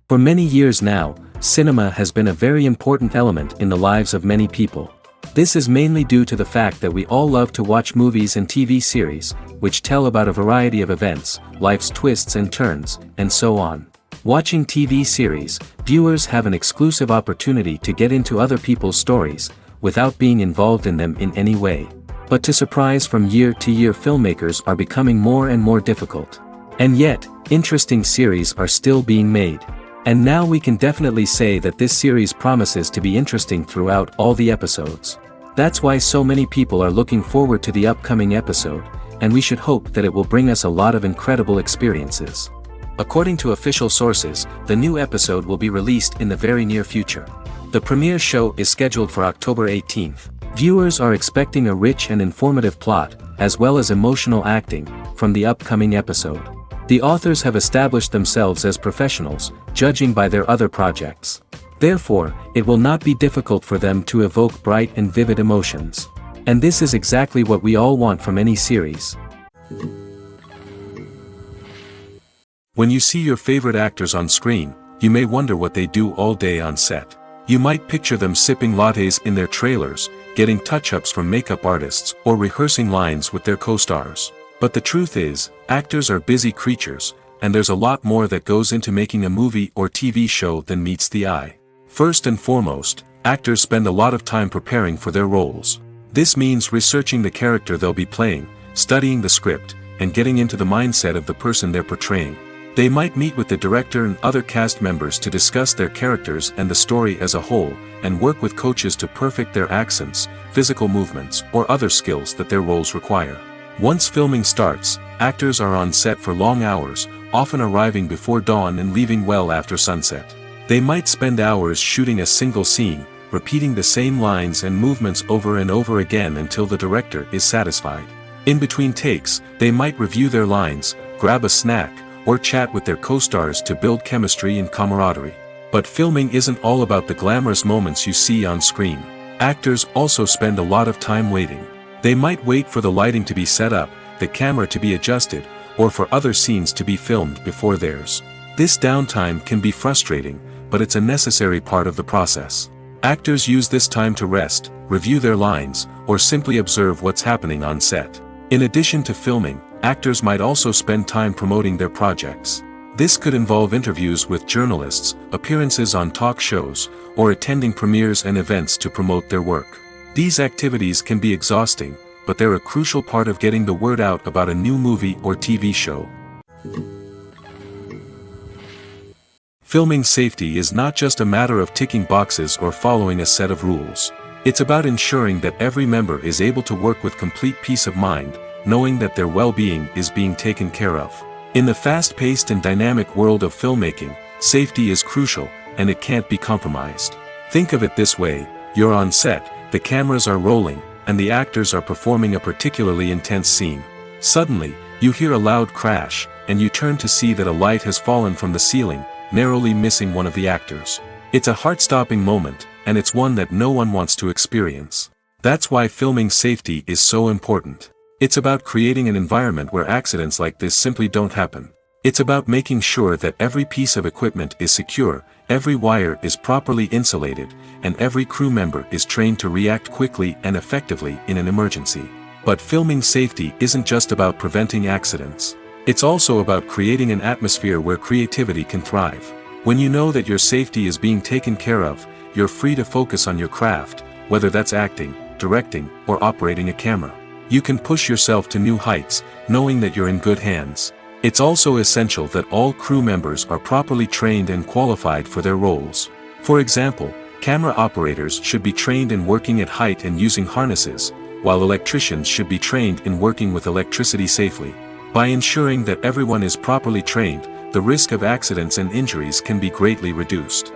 For many years now, cinema has been a very important element in the lives of many people. This is mainly due to the fact that we all love to watch movies and TV series, which tell about a variety of events, life's twists and turns, and so on. Watching TV series, viewers have an exclusive opportunity to get into other people's stories, without being involved in them in any way. But to surprise from year to year, filmmakers are becoming more and more difficult. And yet, interesting series are still being made. And now we can definitely say that this series promises to be interesting throughout all the episodes. That's why so many people are looking forward to the upcoming episode, and we should hope that it will bring us a lot of incredible experiences. According to official sources, the new episode will be released in the very near future. The premiere show is scheduled for October 18th. Viewers are expecting a rich and informative plot, as well as emotional acting, from the upcoming episode. The authors have established themselves as professionals, judging by their other projects. Therefore, it will not be difficult for them to evoke bright and vivid emotions. And this is exactly what we all want from any series. When you see your favorite actors on screen, you may wonder what they do all day on set. You might picture them sipping lattes in their trailers, getting touch-ups from makeup artists, or rehearsing lines with their co-stars. But the truth is, actors are busy creatures, and there's a lot more that goes into making a movie or TV show than meets the eye. First and foremost, actors spend a lot of time preparing for their roles. This means researching the character they'll be playing, studying the script, and getting into the mindset of the person they're portraying. They might meet with the director and other cast members to discuss their characters and the story as a whole, and work with coaches to perfect their accents, physical movements, or other skills that their roles require. Once filming starts, actors are on set for long hours, often arriving before dawn and leaving well after sunset. They might spend hours shooting a single scene, repeating the same lines and movements over and over again until the director is satisfied. In between takes, they might review their lines, grab a snack, or chat with their co-stars to build chemistry and camaraderie. But filming isn't all about the glamorous moments you see on screen. Actors also spend a lot of time waiting. They might wait for the lighting to be set up, the camera to be adjusted, or for other scenes to be filmed before theirs. This downtime can be frustrating, but it's a necessary part of the process. Actors use this time to rest, review their lines, or simply observe what's happening on set. In addition to filming, actors might also spend time promoting their projects. This could involve interviews with journalists, appearances on talk shows, or attending premieres and events to promote their work. These activities can be exhausting, but they're a crucial part of getting the word out about a new movie or TV show. Filming safety is not just a matter of ticking boxes or following a set of rules. It's about ensuring that every member is able to work with complete peace of mind, knowing that their well-being is being taken care of. In the fast-paced and dynamic world of filmmaking, safety is crucial, and it can't be compromised. Think of it this way: you're on set, the cameras are rolling, and the actors are performing a particularly intense scene. Suddenly, you hear a loud crash, and you turn to see that a light has fallen from the ceiling, narrowly missing one of the actors. It's a heart-stopping moment, and it's one that no one wants to experience. That's why filming safety is so important. It's about creating an environment where accidents like this simply don't happen. It's about making sure that every piece of equipment is secure, every wire is properly insulated, and every crew member is trained to react quickly and effectively in an emergency. But filming safety isn't just about preventing accidents. It's also about creating an atmosphere where creativity can thrive. When you know that your safety is being taken care of, you're free to focus on your craft, whether that's acting, directing, or operating a camera. You can push yourself to new heights, knowing that you're in good hands. It's also essential that all crew members are properly trained and qualified for their roles. For example, camera operators should be trained in working at height and using harnesses, while electricians should be trained in working with electricity safely. By ensuring that everyone is properly trained, the risk of accidents and injuries can be greatly reduced.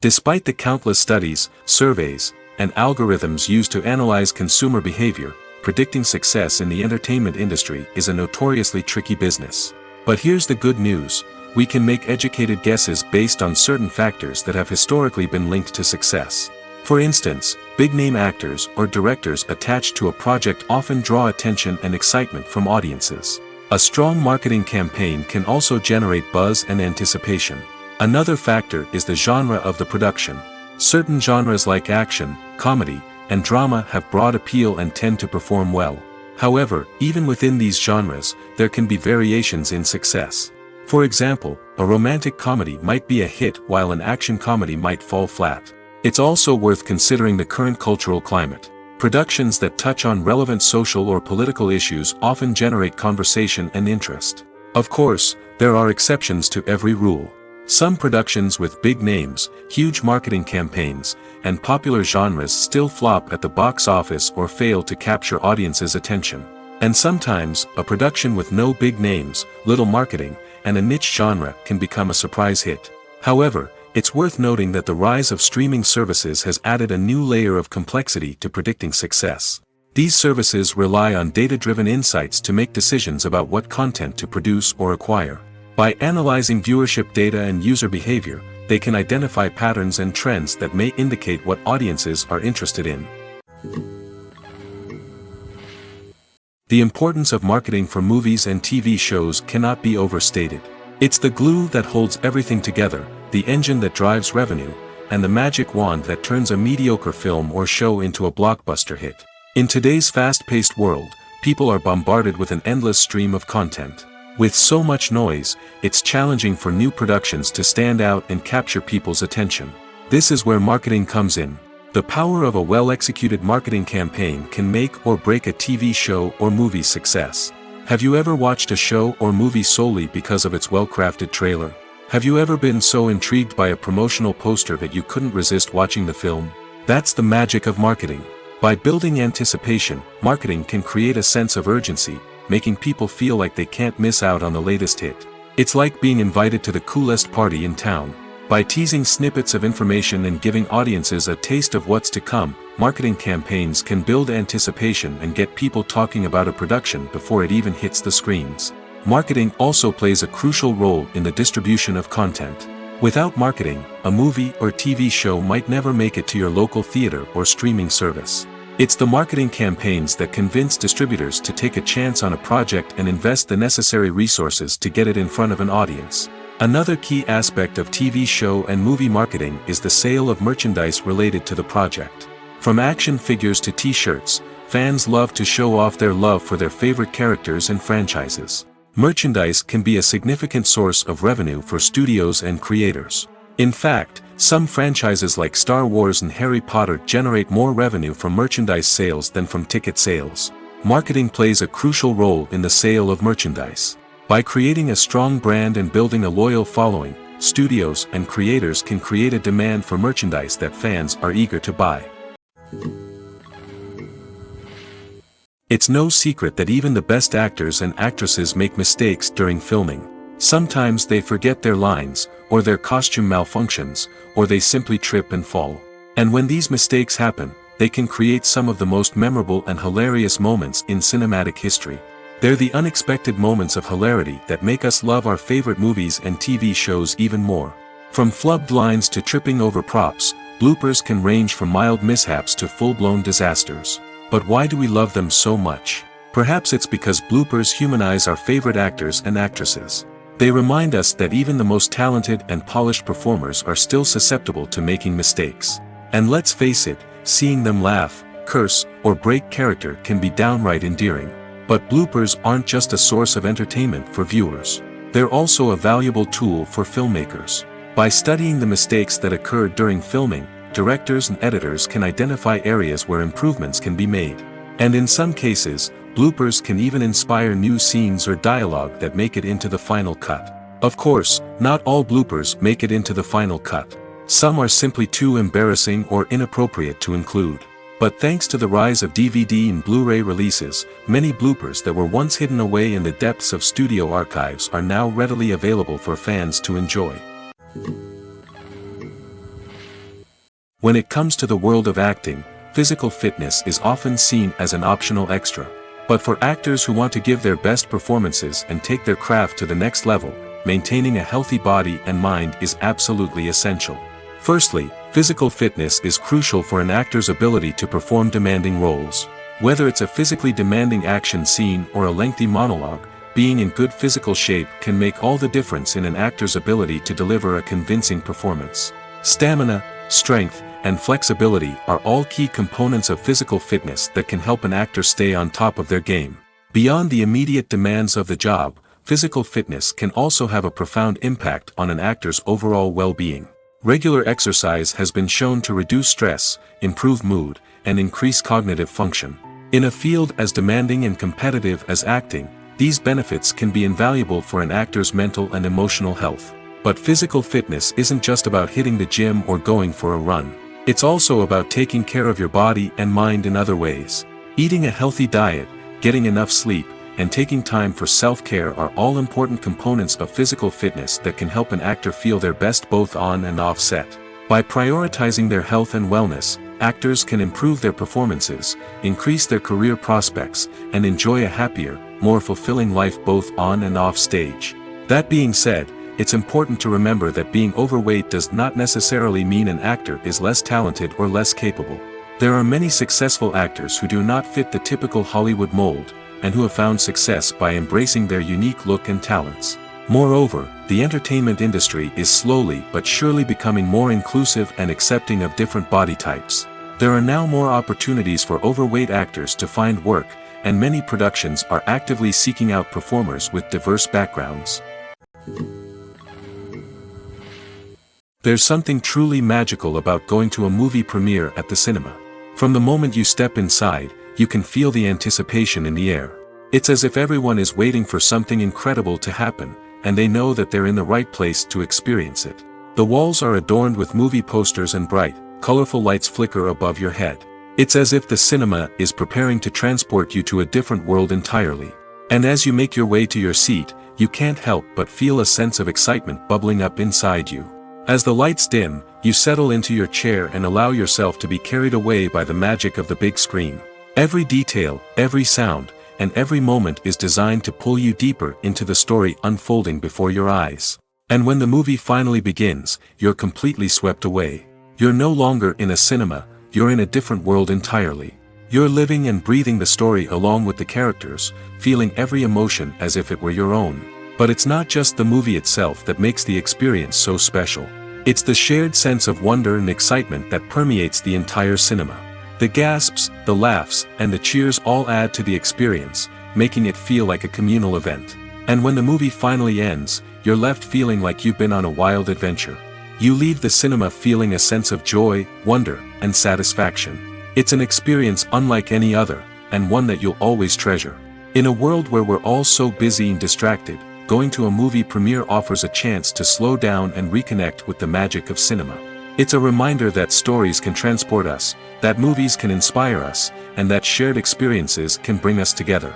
Despite the countless studies, surveys, and algorithms used to analyze consumer behavior, predicting success in the entertainment industry is a notoriously tricky business. But here's the good news: we can make educated guesses based on certain factors that have historically been linked to success. For instance, big-name actors or directors attached to a project often draw attention and excitement from audiences. A strong marketing campaign can also generate buzz and anticipation. Another factor is the genre of the production. Certain genres like action, comedy, and drama have broad appeal and tend to perform well. However, even within these genres, there can be variations in success. For example, a romantic comedy might be a hit while an action comedy might fall flat. It's also worth considering the current cultural climate. Productions that touch on relevant social or political issues often generate conversation and interest. Of course, there are exceptions to every rule. Some productions with big names, huge marketing campaigns, and popular genres still flop at the box office or fail to capture audiences' attention. And sometimes, a production with no big names, little marketing, and a niche genre can become a surprise hit. However, it's worth noting that the rise of streaming services has added a new layer of complexity to predicting success. These services rely on data-driven insights to make decisions about what content to produce or acquire. By analyzing viewership data and user behavior, they can identify patterns and trends that may indicate what audiences are interested in. The importance of marketing for movies and TV shows cannot be overstated. It's the glue that holds everything together, the engine that drives revenue, and the magic wand that turns a mediocre film or show into a blockbuster hit. In today's fast-paced world, people are bombarded with an endless stream of content. With so much noise, it's challenging for new productions to stand out and capture people's attention. This is where marketing comes in. The power of a well-executed marketing campaign can make or break a TV show or movie's success. Have you ever watched a show or movie solely because of its well-crafted trailer? Have you ever been so intrigued by a promotional poster that you couldn't resist watching the film? That's the magic of marketing. By building anticipation, marketing can create a sense of urgency, making people feel like they can't miss out on the latest hit. It's like being invited to the coolest party in town. By teasing snippets of information and giving audiences a taste of what's to come, marketing campaigns can build anticipation and get people talking about a production before it even hits the screens. Marketing also plays a crucial role in the distribution of content. Without marketing, a movie or TV show might never make it to your local theater or streaming service. It's the marketing campaigns that convince distributors to take a chance on a project and invest the necessary resources to get it in front of an audience. Another key aspect of TV show and movie marketing is the sale of merchandise related to the project. From action figures to t-shirts, fans love to show off their love for their favorite characters and franchises. Merchandise can be a significant source of revenue for studios and creators. In fact, some franchises like Star Wars and Harry Potter generate more revenue from merchandise sales than from ticket sales. Marketing plays a crucial role in the sale of merchandise. By creating a strong brand and building a loyal following, studios and creators can create a demand for merchandise that fans are eager to buy. It's no secret that even the best actors and actresses make mistakes during filming. Sometimes they forget their lines, or their costume malfunctions, or they simply trip and fall. And when these mistakes happen, they can create some of the most memorable and hilarious moments in cinematic history. They're the unexpected moments of hilarity that make us love our favorite movies and TV shows even more. From flubbed lines to tripping over props, bloopers can range from mild mishaps to full-blown disasters. But why do we love them so much? Perhaps it's because bloopers humanize our favorite actors and actresses. They remind us that even the most talented and polished performers are still susceptible to making mistakes. And let's face it, seeing them laugh, curse, or break character can be downright endearing. But bloopers aren't just a source of entertainment for viewers. They're also a valuable tool for filmmakers. By studying the mistakes that occurred during filming, directors and editors can identify areas where improvements can be made. And in some cases, bloopers can even inspire new scenes or dialogue that make it into the final cut. Of course, not all bloopers make it into the final cut. Some are simply too embarrassing or inappropriate to include. But thanks to the rise of DVD and Blu-ray releases, many bloopers that were once hidden away in the depths of studio archives are now readily available for fans to enjoy. When it comes to the world of acting, physical fitness is often seen as an optional extra. But for actors who want to give their best performances and take their craft to the next level, maintaining a healthy body and mind is absolutely essential. Firstly, physical fitness is crucial for an actor's ability to perform demanding roles. Whether it's a physically demanding action scene or a lengthy monologue, being in good physical shape can make all the difference in an actor's ability to deliver a convincing performance. Stamina, strength, and flexibility are all key components of physical fitness that can help an actor stay on top of their game. Beyond the immediate demands of the job, physical fitness can also have a profound impact on an actor's overall well-being. Regular exercise has been shown to reduce stress, improve mood, and increase cognitive function. In a field as demanding and competitive as acting, these benefits can be invaluable for an actor's mental and emotional health. But physical fitness isn't just about hitting the gym or going for a run. It's also about taking care of your body and mind in other ways. Eating a healthy diet, getting enough sleep, and taking time for self-care are all important components of physical fitness that can help an actor feel their best both on and off set. By prioritizing their health and wellness, actors can improve their performances, increase their career prospects, and enjoy a happier, more fulfilling life both on and off stage. That being said, it's important to remember that being overweight does not necessarily mean an actor is less talented or less capable. There are many successful actors who do not fit the typical Hollywood mold, and who have found success by embracing their unique look and talents. Moreover, the entertainment industry is slowly but surely becoming more inclusive and accepting of different body types. There are now more opportunities for overweight actors to find work, and many productions are actively seeking out performers with diverse backgrounds. There's something truly magical about going to a movie premiere at the cinema. From the moment you step inside, you can feel the anticipation in the air. It's as if everyone is waiting for something incredible to happen, and they know that they're in the right place to experience it. The walls are adorned with movie posters and bright, colorful lights flicker above your head. It's as if the cinema is preparing to transport you to a different world entirely. And as you make your way to your seat, you can't help but feel a sense of excitement bubbling up inside you. As the lights dim, you settle into your chair and allow yourself to be carried away by the magic of the big screen. Every detail, every sound, and every moment is designed to pull you deeper into the story unfolding before your eyes. And when the movie finally begins, you're completely swept away. You're no longer in a cinema, you're in a different world entirely. You're living and breathing the story along with the characters, feeling every emotion as if it were your own. But it's not just the movie itself that makes the experience so special. It's the shared sense of wonder and excitement that permeates the entire cinema. The gasps, the laughs, and the cheers all add to the experience, making it feel like a communal event. And when the movie finally ends, you're left feeling like you've been on a wild adventure. You leave the cinema feeling a sense of joy, wonder, and satisfaction. It's an experience unlike any other, and one that you'll always treasure. In a world where we're all so busy and distracted, going to a movie premiere offers a chance to slow down and reconnect with the magic of cinema. It's a reminder that stories can transport us, that movies can inspire us, and that shared experiences can bring us together.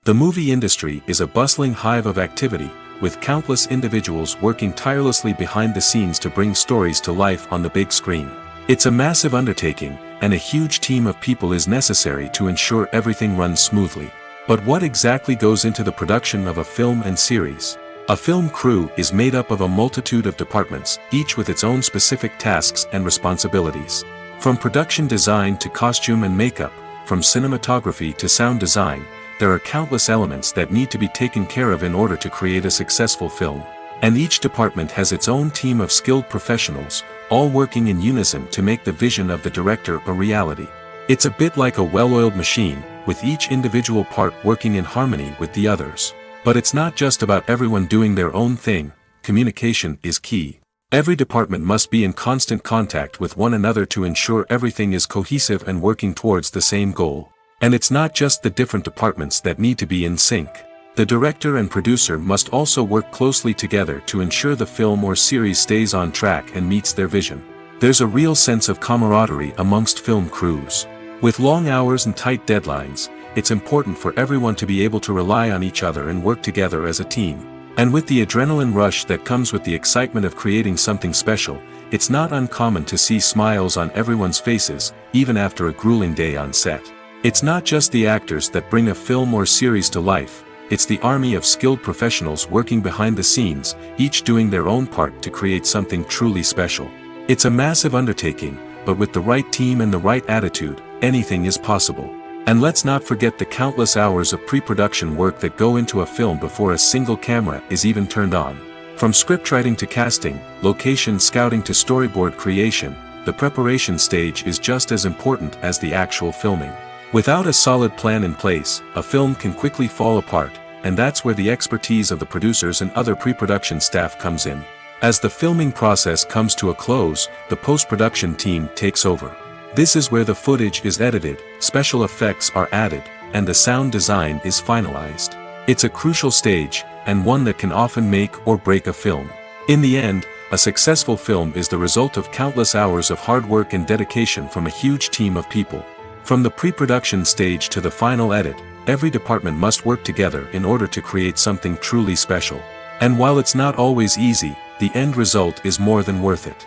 The movie industry is a bustling hive of activity, with countless individuals working tirelessly behind the scenes to bring stories to life on the big screen. It's a massive undertaking, and a huge team of people is necessary to ensure everything runs smoothly. But what exactly goes into the production of a film and series? A film crew is made up of a multitude of departments, each with its own specific tasks and responsibilities. From production design to costume and makeup, from cinematography to sound design, there are countless elements that need to be taken care of in order to create a successful film. And each department has its own team of skilled professionals, all working in unison to make the vision of the director a reality. It's a bit like a well-oiled machine, with each individual part working in harmony with the others. But it's not just about everyone doing their own thing, communication is key. Every department must be in constant contact with one another to ensure everything is cohesive and working towards the same goal. And it's not just the different departments that need to be in sync. The director and producer must also work closely together to ensure the film or series stays on track and meets their vision. There's a real sense of camaraderie amongst film crews. With long hours and tight deadlines, it's important for everyone to be able to rely on each other and work together as a team. And with the adrenaline rush that comes with the excitement of creating something special, it's not uncommon to see smiles on everyone's faces, even after a grueling day on set. It's not just the actors that bring a film or series to life, it's the army of skilled professionals working behind the scenes, each doing their own part to create something truly special. It's a massive undertaking, but with the right team and the right attitude, anything is possible. And let's not forget the countless hours of pre-production work that go into a film before a single camera is even turned on. From scriptwriting to casting, location scouting to storyboard creation, the preparation stage is just as important as the actual filming. Without a solid plan in place, a film can quickly fall apart, and that's where the expertise of the producers and other pre-production staff comes in. As the filming process comes to a close, the post-production team takes over. This is where the footage is edited, special effects are added, and the sound design is finalized. It's a crucial stage, and one that can often make or break a film. In the end, a successful film is the result of countless hours of hard work and dedication from a huge team of people. From the pre-production stage to the final edit, every department must work together in order to create something truly special. And while it's not always easy, the end result is more than worth it.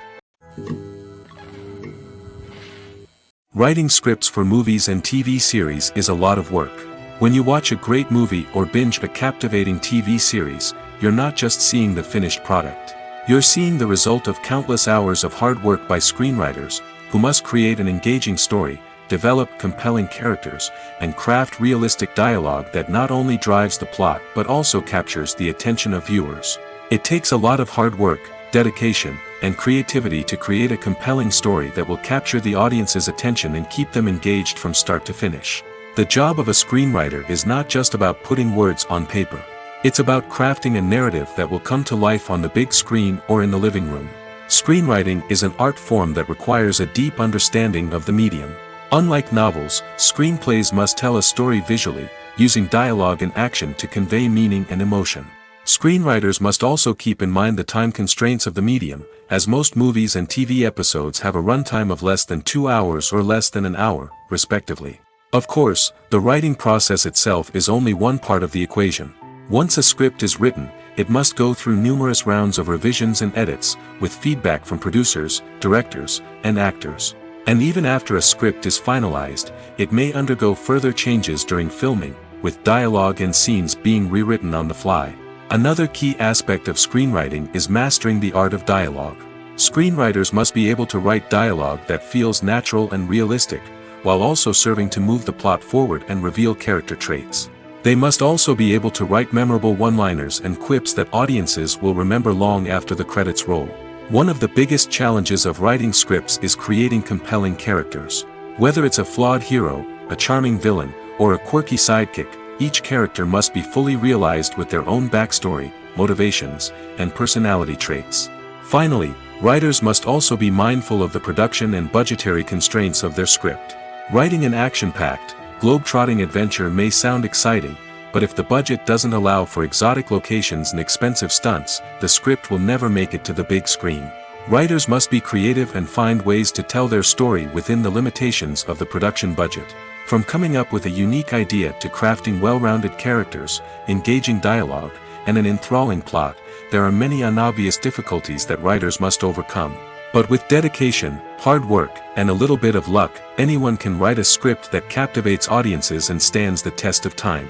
Writing scripts for movies and TV series is a lot of work. When you watch a great movie or binge a captivating TV series, you're not just seeing the finished product. You're seeing the result of countless hours of hard work by screenwriters, who must create an engaging story, develop compelling characters, and craft realistic dialogue that not only drives the plot but also captures the attention of viewers. It takes a lot of hard work, dedication, and creativity to create a compelling story that will capture the audience's attention and keep them engaged from start to finish. The job of a screenwriter is not just about putting words on paper. It's about crafting a narrative that will come to life on the big screen or in the living room. Screenwriting is an art form that requires a deep understanding of the medium. Unlike novels, screenplays must tell a story visually, using dialogue and action to convey meaning and emotion. Screenwriters must also keep in mind the time constraints of the medium, as most movies and TV episodes have a runtime of less than 2 hours or less than an hour, respectively. Of course, the writing process itself is only one part of the equation. Once a script is written, it must go through numerous rounds of revisions and edits, with feedback from producers, directors, and actors. And even after a script is finalized, it may undergo further changes during filming, with dialogue and scenes being rewritten on the fly. Another key aspect of screenwriting is mastering the art of dialogue. Screenwriters must be able to write dialogue that feels natural and realistic, while also serving to move the plot forward and reveal character traits. They must also be able to write memorable one-liners and quips that audiences will remember long after the credits roll. One of the biggest challenges of writing scripts is creating compelling characters. Whether it's a flawed hero, a charming villain, or a quirky sidekick, each character must be fully realized with their own backstory, motivations, and personality traits. Finally, writers must also be mindful of the production and budgetary constraints of their script. Writing an action-packed, globe-trotting adventure may sound exciting, but if the budget doesn't allow for exotic locations and expensive stunts, the script will never make it to the big screen. Writers must be creative and find ways to tell their story within the limitations of the production budget. From coming up with a unique idea to crafting well-rounded characters, engaging dialogue, and an enthralling plot, there are many unobvious difficulties that writers must overcome. But with dedication, hard work, and a little bit of luck, anyone can write a script that captivates audiences and stands the test of time.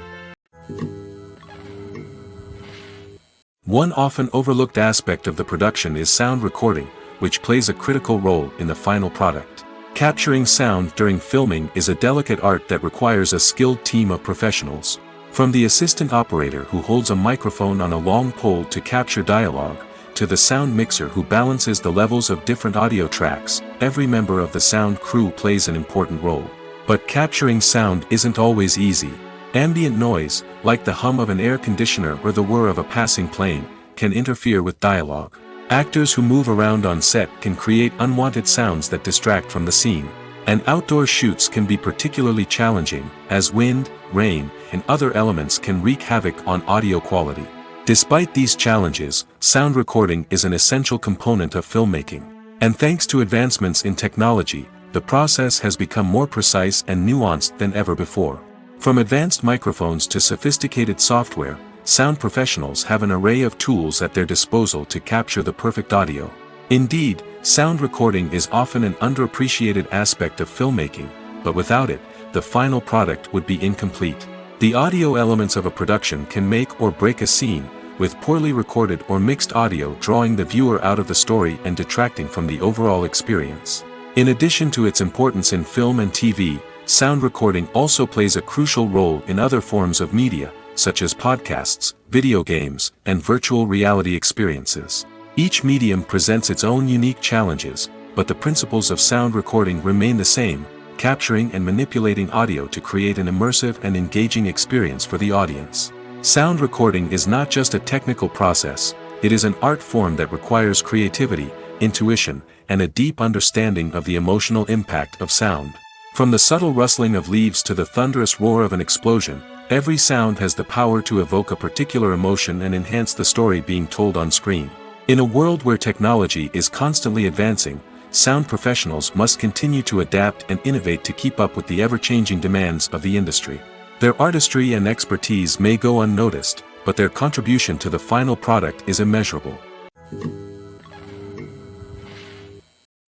One often overlooked aspect of the production is sound recording, which plays a critical role in the final product. Capturing sound during filming is a delicate art that requires a skilled team of professionals. From the assistant operator who holds a microphone on a long pole to capture dialogue, to the sound mixer who balances the levels of different audio tracks, every member of the sound crew plays an important role. But capturing sound isn't always easy. Ambient noise, like the hum of an air conditioner or the whir of a passing plane, can interfere with dialogue. Actors who move around on set can create unwanted sounds that distract from the scene. And outdoor shoots can be particularly challenging, as wind, rain, and other elements can wreak havoc on audio quality. Despite these challenges, sound recording is an essential component of filmmaking. And thanks to advancements in technology, the process has become more precise and nuanced than ever before. From advanced microphones to sophisticated software, sound professionals have an array of tools at their disposal to capture the perfect audio. Indeed, sound recording is often an underappreciated aspect of filmmaking, but without it, the final product would be incomplete. The audio elements of a production can make or break a scene, with poorly recorded or mixed audio drawing the viewer out of the story and detracting from the overall experience. In addition to its importance in film and TV, sound recording also plays a crucial role in other forms of media, such as podcasts, video games, and virtual reality experiences. Each medium presents its own unique challenges, but the principles of sound recording remain the same, capturing and manipulating audio to create an immersive and engaging experience for the audience. Sound recording is not just a technical process, it is an art form that requires creativity, intuition, and a deep understanding of the emotional impact of sound. From the subtle rustling of leaves to the thunderous roar of an explosion, every sound has the power to evoke a particular emotion and enhance the story being told on screen. In a world where technology is constantly advancing, sound professionals must continue to adapt and innovate to keep up with the ever-changing demands of the industry. Their artistry and expertise may go unnoticed, but their contribution to the final product is immeasurable.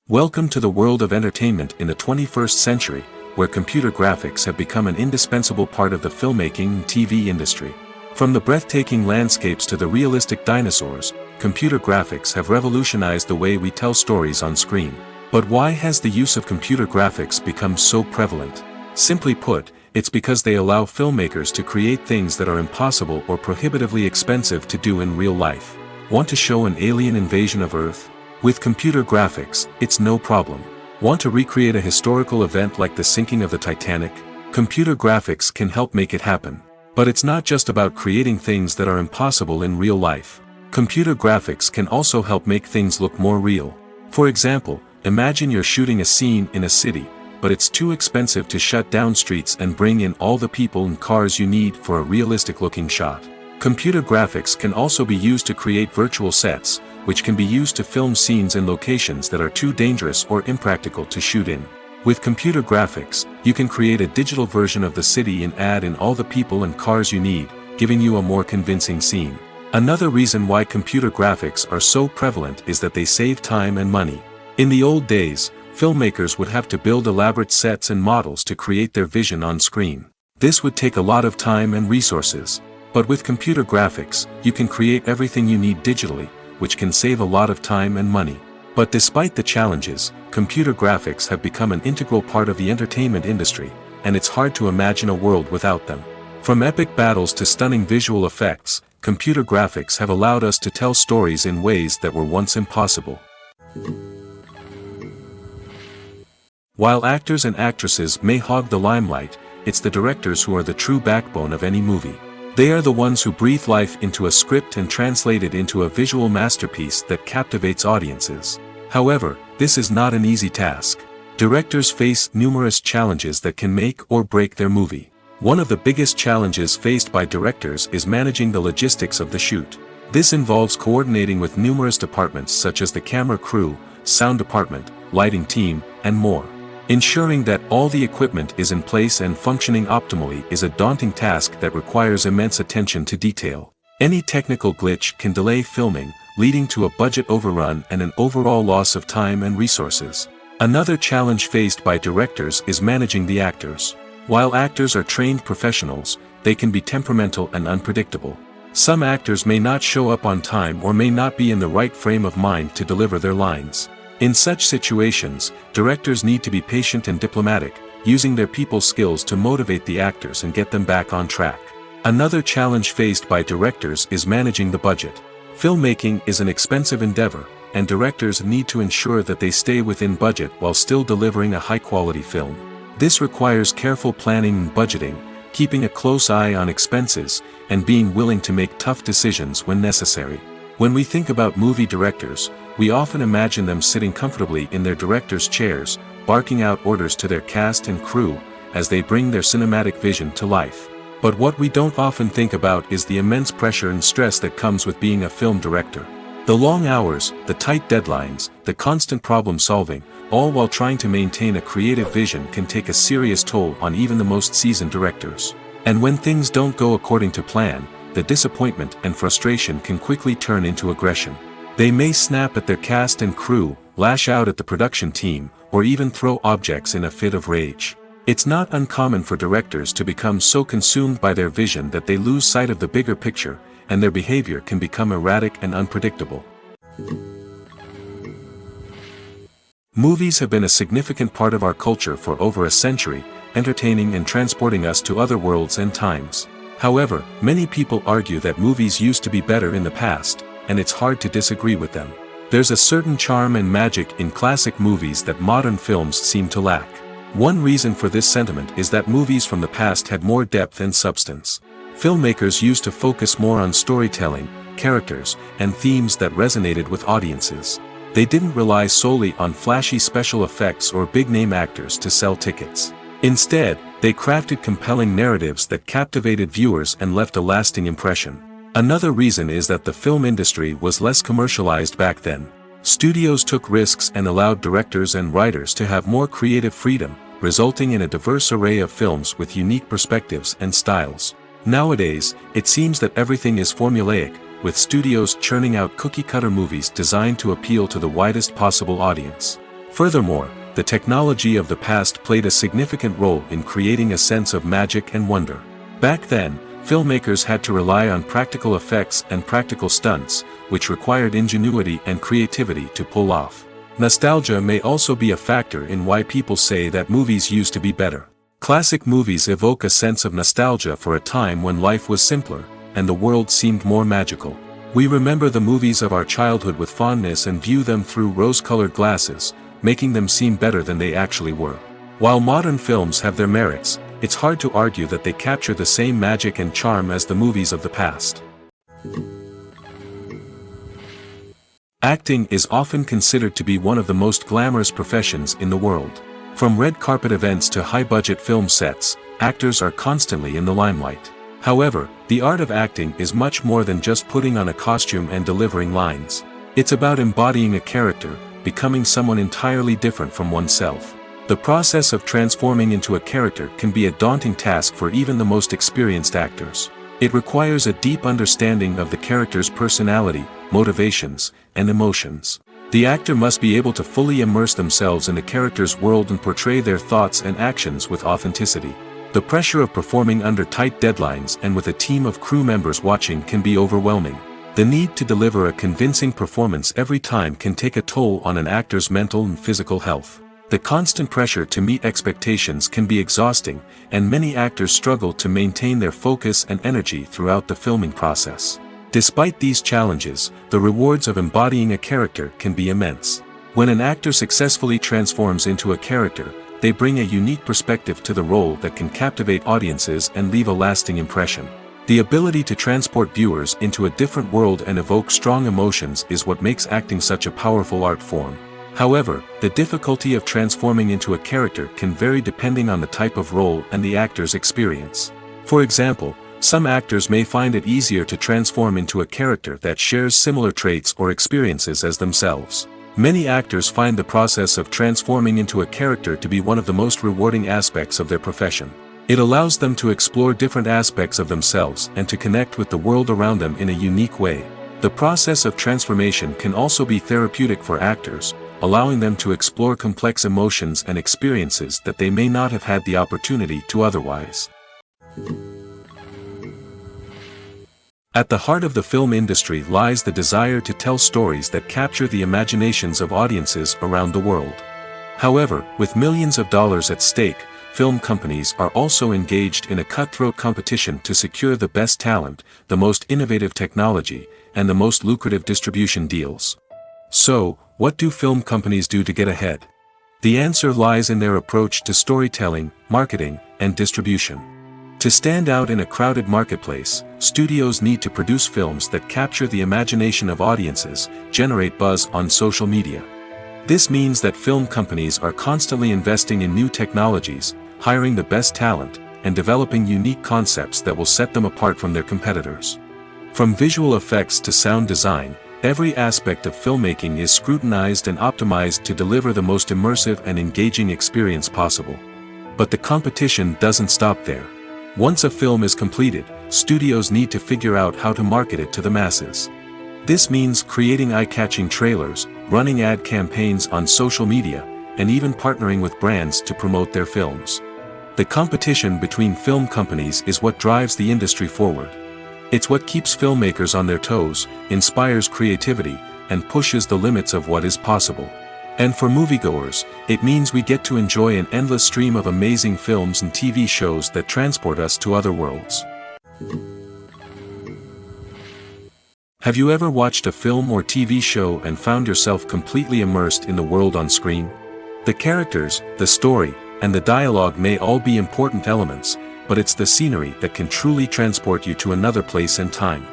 Welcome to the world of entertainment in the 21st century, where computer graphics have become an indispensable part of the filmmaking and TV industry. From the breathtaking landscapes to the realistic dinosaurs, computer graphics have revolutionized the way we tell stories on screen. But why has the use of computer graphics become so prevalent? Simply put, it's because they allow filmmakers to create things that are impossible or prohibitively expensive to do in real life. Want to show an alien invasion of Earth? With computer graphics, it's no problem. Want to recreate a historical event like the sinking of the Titanic? Computer graphics can help make it happen. But it's not just about creating things that are impossible in real life. Computer graphics can also help make things look more real. For example, imagine you're shooting a scene in a city, but it's too expensive to shut down streets and bring in all the people and cars you need for a realistic-looking shot. Computer graphics can also be used to create virtual sets, which can be used to film scenes in locations that are too dangerous or impractical to shoot in. With computer graphics, you can create a digital version of the city and add in all the people and cars you need, giving you a more convincing scene. Another reason why computer graphics are so prevalent is that they save time and money. In the old days, filmmakers would have to build elaborate sets and models to create their vision on screen. This would take a lot of time and resources. But with computer graphics, you can create everything you need digitally, which can save a lot of time and money. But despite the challenges, computer graphics have become an integral part of the entertainment industry, and it's hard to imagine a world without them. From epic battles to stunning visual effects, computer graphics have allowed us to tell stories in ways that were once impossible. While actors and actresses may hog the limelight, it's the directors who are the true backbone of any movie. They are the ones who breathe life into a script and translate it into a visual masterpiece that captivates audiences. However, this is not an easy task. Directors face numerous challenges that can make or break their movie. One of the biggest challenges faced by directors is managing the logistics of the shoot. This involves coordinating with numerous departments such as the camera crew, sound department, lighting team, and more. Ensuring that all the equipment is in place and functioning optimally is a daunting task that requires immense attention to detail. Any technical glitch can delay filming, leading to a budget overrun and an overall loss of time and resources. Another challenge faced by directors is managing the actors. While actors are trained professionals, they can be temperamental and unpredictable. Some actors may not show up on time or may not be in the right frame of mind to deliver their lines. In such situations, directors need to be patient and diplomatic, using their people skills to motivate the actors and get them back on track. Another challenge faced by directors is managing the budget. Filmmaking is an expensive endeavor, and directors need to ensure that they stay within budget while still delivering a high-quality film. This requires careful planning and budgeting, keeping a close eye on expenses, and being willing to make tough decisions when necessary. When we think about movie directors, we often imagine them sitting comfortably in their director's chairs, barking out orders to their cast and crew, as they bring their cinematic vision to life. But what we don't often think about is the immense pressure and stress that comes with being a film director. The long hours, the tight deadlines, the constant problem solving, all while trying to maintain a creative vision can take a serious toll on even the most seasoned directors. And when things don't go according to plan, the disappointment and frustration can quickly turn into aggression. They may snap at their cast and crew, lash out at the production team, or even throw objects in a fit of rage. It's not uncommon for directors to become so consumed by their vision that they lose sight of the bigger picture, and their behavior can become erratic and unpredictable. Movies have been a significant part of our culture for over a century, entertaining and transporting us to other worlds and times. However, many people argue that movies used to be better in the past, and it's hard to disagree with them. There's a certain charm and magic in classic movies that modern films seem to lack. One reason for this sentiment is that movies from the past had more depth and substance. Filmmakers used to focus more on storytelling, characters, and themes that resonated with audiences. They didn't rely solely on flashy special effects or big-name actors to sell tickets. Instead, they crafted compelling narratives that captivated viewers and left a lasting impression. Another reason is that the film industry was less commercialized back then. Studios took risks and allowed directors and writers to have more creative freedom, resulting in a diverse array of films with unique perspectives and styles. Nowadays, it seems that everything is formulaic, with studios churning out cookie-cutter movies designed to appeal to the widest possible audience. Furthermore, the technology of the past played a significant role in creating a sense of magic and wonder. Back then, filmmakers had to rely on practical effects and practical stunts, which required ingenuity and creativity to pull off. Nostalgia may also be a factor in why people say that movies used to be better. Classic movies evoke a sense of nostalgia for a time when life was simpler, and the world seemed more magical. We remember the movies of our childhood with fondness and view them through rose-colored glasses, making them seem better than they actually were. While modern films have their merits, it's hard to argue that they capture the same magic and charm as the movies of the past. Acting is often considered to be one of the most glamorous professions in the world. From red carpet events to high-budget film sets, actors are constantly in the limelight. However, the art of acting is much more than just putting on a costume and delivering lines. It's about embodying a character, becoming someone entirely different from oneself. The process of transforming into a character can be a daunting task for even the most experienced actors. It requires a deep understanding of the character's personality, motivations, and emotions. The actor must be able to fully immerse themselves in the character's world and portray their thoughts and actions with authenticity. The pressure of performing under tight deadlines and with a team of crew members watching can be overwhelming. The need to deliver a convincing performance every time can take a toll on an actor's mental and physical health. The constant pressure to meet expectations can be exhausting, and many actors struggle to maintain their focus and energy throughout the filming process. Despite these challenges, the rewards of embodying a character can be immense. When an actor successfully transforms into a character, they bring a unique perspective to the role that can captivate audiences and leave a lasting impression. The ability to transport viewers into a different world and evoke strong emotions is what makes acting such a powerful art form. However, the difficulty of transforming into a character can vary depending on the type of role and the actor's experience. For example, some actors may find it easier to transform into a character that shares similar traits or experiences as themselves. Many actors find the process of transforming into a character to be one of the most rewarding aspects of their profession. It allows them to explore different aspects of themselves and to connect with the world around them in a unique way. The process of transformation can also be therapeutic for actors, allowing them to explore complex emotions and experiences that they may not have had the opportunity to otherwise. At the heart of the film industry lies the desire to tell stories that capture the imaginations of audiences around the world. However, with millions of dollars at stake, film companies are also engaged in a cutthroat competition to secure the best talent, the most innovative technology, and the most lucrative distribution deals. So, what do film companies do to get ahead? The answer lies in their approach to storytelling, marketing, and distribution. To stand out in a crowded marketplace, studios need to produce films that capture the imagination of audiences, generate buzz on social media. This means that film companies are constantly investing in new technologies, hiring the best talent, and developing unique concepts that will set them apart from their competitors. From visual effects to sound design, every aspect of filmmaking is scrutinized and optimized to deliver the most immersive and engaging experience possible. But the competition doesn't stop there. Once a film is completed, studios need to figure out how to market it to the masses. This means creating eye-catching trailers, running ad campaigns on social media, and even partnering with brands to promote their films. The competition between film companies is what drives the industry forward. It's what keeps filmmakers on their toes, inspires creativity, and pushes the limits of what is possible. And for moviegoers, it means we get to enjoy an endless stream of amazing films and TV shows that transport us to other worlds. Have you ever watched a film or TV show and found yourself completely immersed in the world on screen? The characters, the story, and the dialogue may all be important elements, but it's the scenery that can truly transport you to another place and time.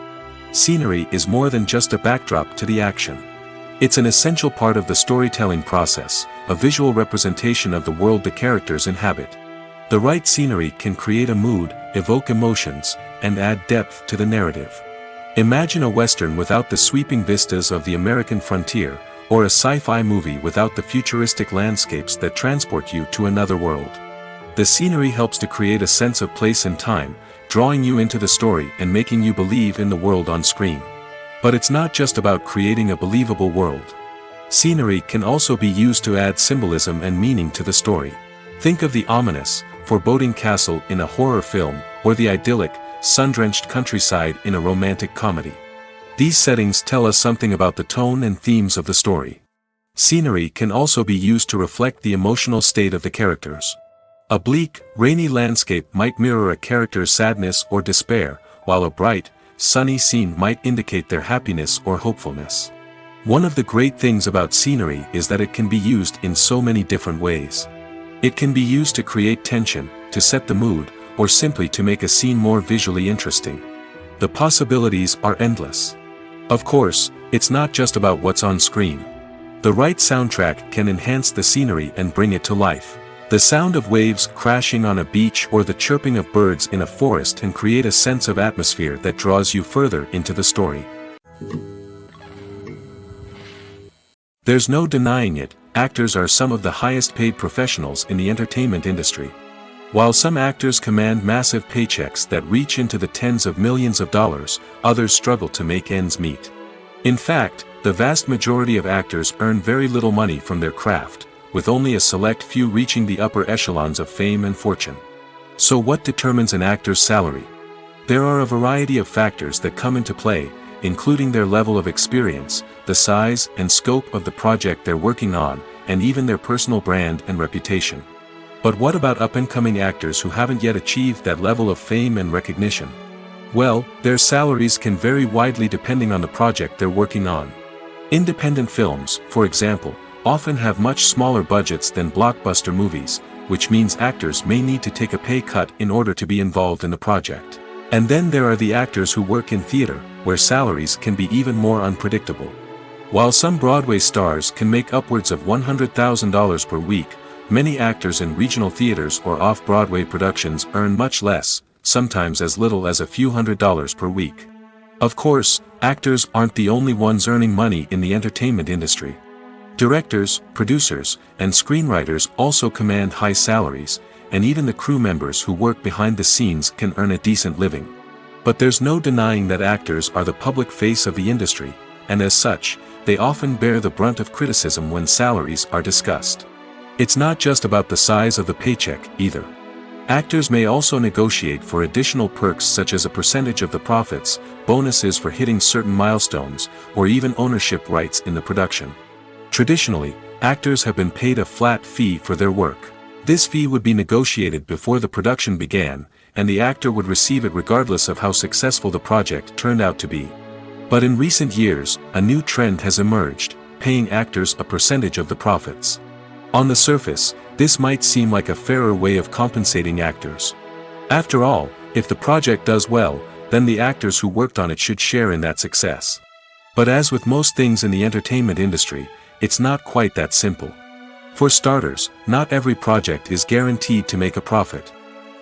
Scenery is more than just a backdrop to the action. It's an essential part of the storytelling process, a visual representation of the world the characters inhabit. The right scenery can create a mood, evoke emotions, and add depth to the narrative. Imagine a Western without the sweeping vistas of the American frontier, or a sci-fi movie without the futuristic landscapes that transport you to another world. The scenery helps to create a sense of place and time, drawing you into the story and making you believe in the world on screen. But it's not just about creating a believable world. Scenery can also be used to add symbolism and meaning to the story. Think of the ominous, foreboding castle in a horror film, or the idyllic, sun-drenched countryside in a romantic comedy. These settings tell us something about the tone and themes of the story. Scenery can also be used to reflect the emotional state of the characters. A bleak, rainy landscape might mirror a character's sadness or despair, while a bright, sunny scene might indicate their happiness or hopefulness. One of the great things about scenery is that it can be used in so many different ways. It can be used to create tension, to set the mood, or simply to make a scene more visually interesting. The possibilities are endless. Of course, it's not just about what's on screen. The right soundtrack can enhance the scenery and bring it to life. The sound of waves crashing on a beach or the chirping of birds in a forest can create a sense of atmosphere that draws you further into the story. There's no denying it, actors are some of the highest paid professionals in the entertainment industry. While some actors command massive paychecks that reach into the tens of millions of dollars, others struggle to make ends meet. In fact, the vast majority of actors earn very little money from their craft, with only a select few reaching the upper echelons of fame and fortune. So what determines an actor's salary? There are a variety of factors that come into play, including their level of experience, the size and scope of the project they're working on, and even their personal brand and reputation. But what about up-and-coming actors who haven't yet achieved that level of fame and recognition? Well, their salaries can vary widely depending on the project they're working on. Independent films, for example, often have much smaller budgets than blockbuster movies, which means actors may need to take a pay cut in order to be involved in the project. And then there are the actors who work in theater, where salaries can be even more unpredictable. While some Broadway stars can make upwards of $100,000 per week, many actors in regional theaters or off-Broadway productions earn much less, sometimes as little as a few $100s per week. Of course, actors aren't the only ones earning money in the entertainment industry. Directors, producers, and screenwriters also command high salaries, and even the crew members who work behind the scenes can earn a decent living. But there's no denying that actors are the public face of the industry, and as such, they often bear the brunt of criticism when salaries are discussed. It's not just about the size of the paycheck, either. Actors may also negotiate for additional perks such as a percentage of the profits, bonuses for hitting certain milestones, or even ownership rights in the production. Traditionally, actors have been paid a flat fee for their work. This fee would be negotiated before the production began, and the actor would receive it regardless of how successful the project turned out to be. But in recent years, a new trend has emerged, paying actors a percentage of the profits. On the surface, this might seem like a fairer way of compensating actors. After all, if the project does well, then the actors who worked on it should share in that success. But as with most things in the entertainment industry, it's not quite that simple. For starters, not every project is guaranteed to make a profit.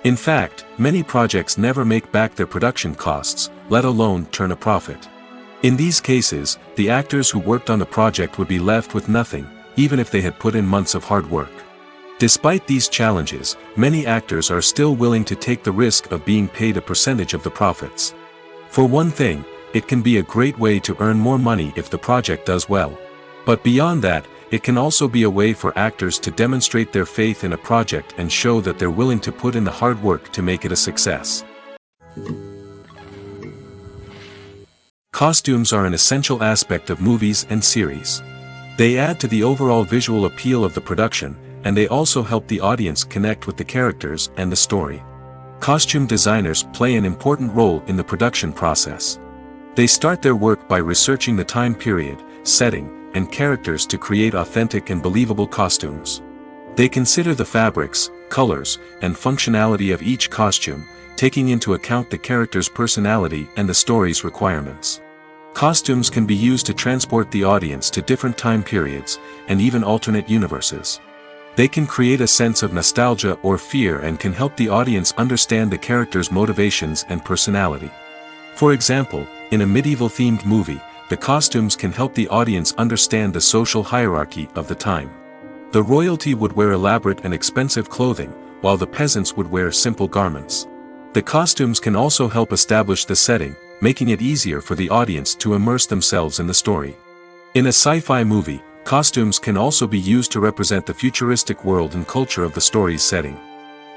In fact, many projects never make back their production costs, let alone turn a profit. In these cases, the actors who worked on the project would be left with nothing, even if they had put in months of hard work. Despite these challenges, many actors are still willing to take the risk of being paid a percentage of the profits. For one thing, it can be a great way to earn more money if the project does well. But beyond that, it can also be a way for actors to demonstrate their faith in a project and show that they're willing to put in the hard work to make it a success. Costumes are an essential aspect of movies and series. They add to the overall visual appeal of the production, and they also help the audience connect with the characters and the story. Costume designers play an important role in the production process. They start their work by researching the time period, setting, and characters to create authentic and believable costumes. They consider the fabrics, colors, and functionality of each costume, taking into account the character's personality and the story's requirements. Costumes can be used to transport the audience to different time periods, and even alternate universes. They can create a sense of nostalgia or fear and can help the audience understand the character's motivations and personality. For example, in a medieval-themed movie, the costumes can help the audience understand the social hierarchy of the time. The royalty would wear elaborate and expensive clothing, while the peasants would wear simple garments. The costumes can also help establish the setting, making it easier for the audience to immerse themselves in the story. In a sci-fi movie, costumes can also be used to represent the futuristic world and culture of the story's setting.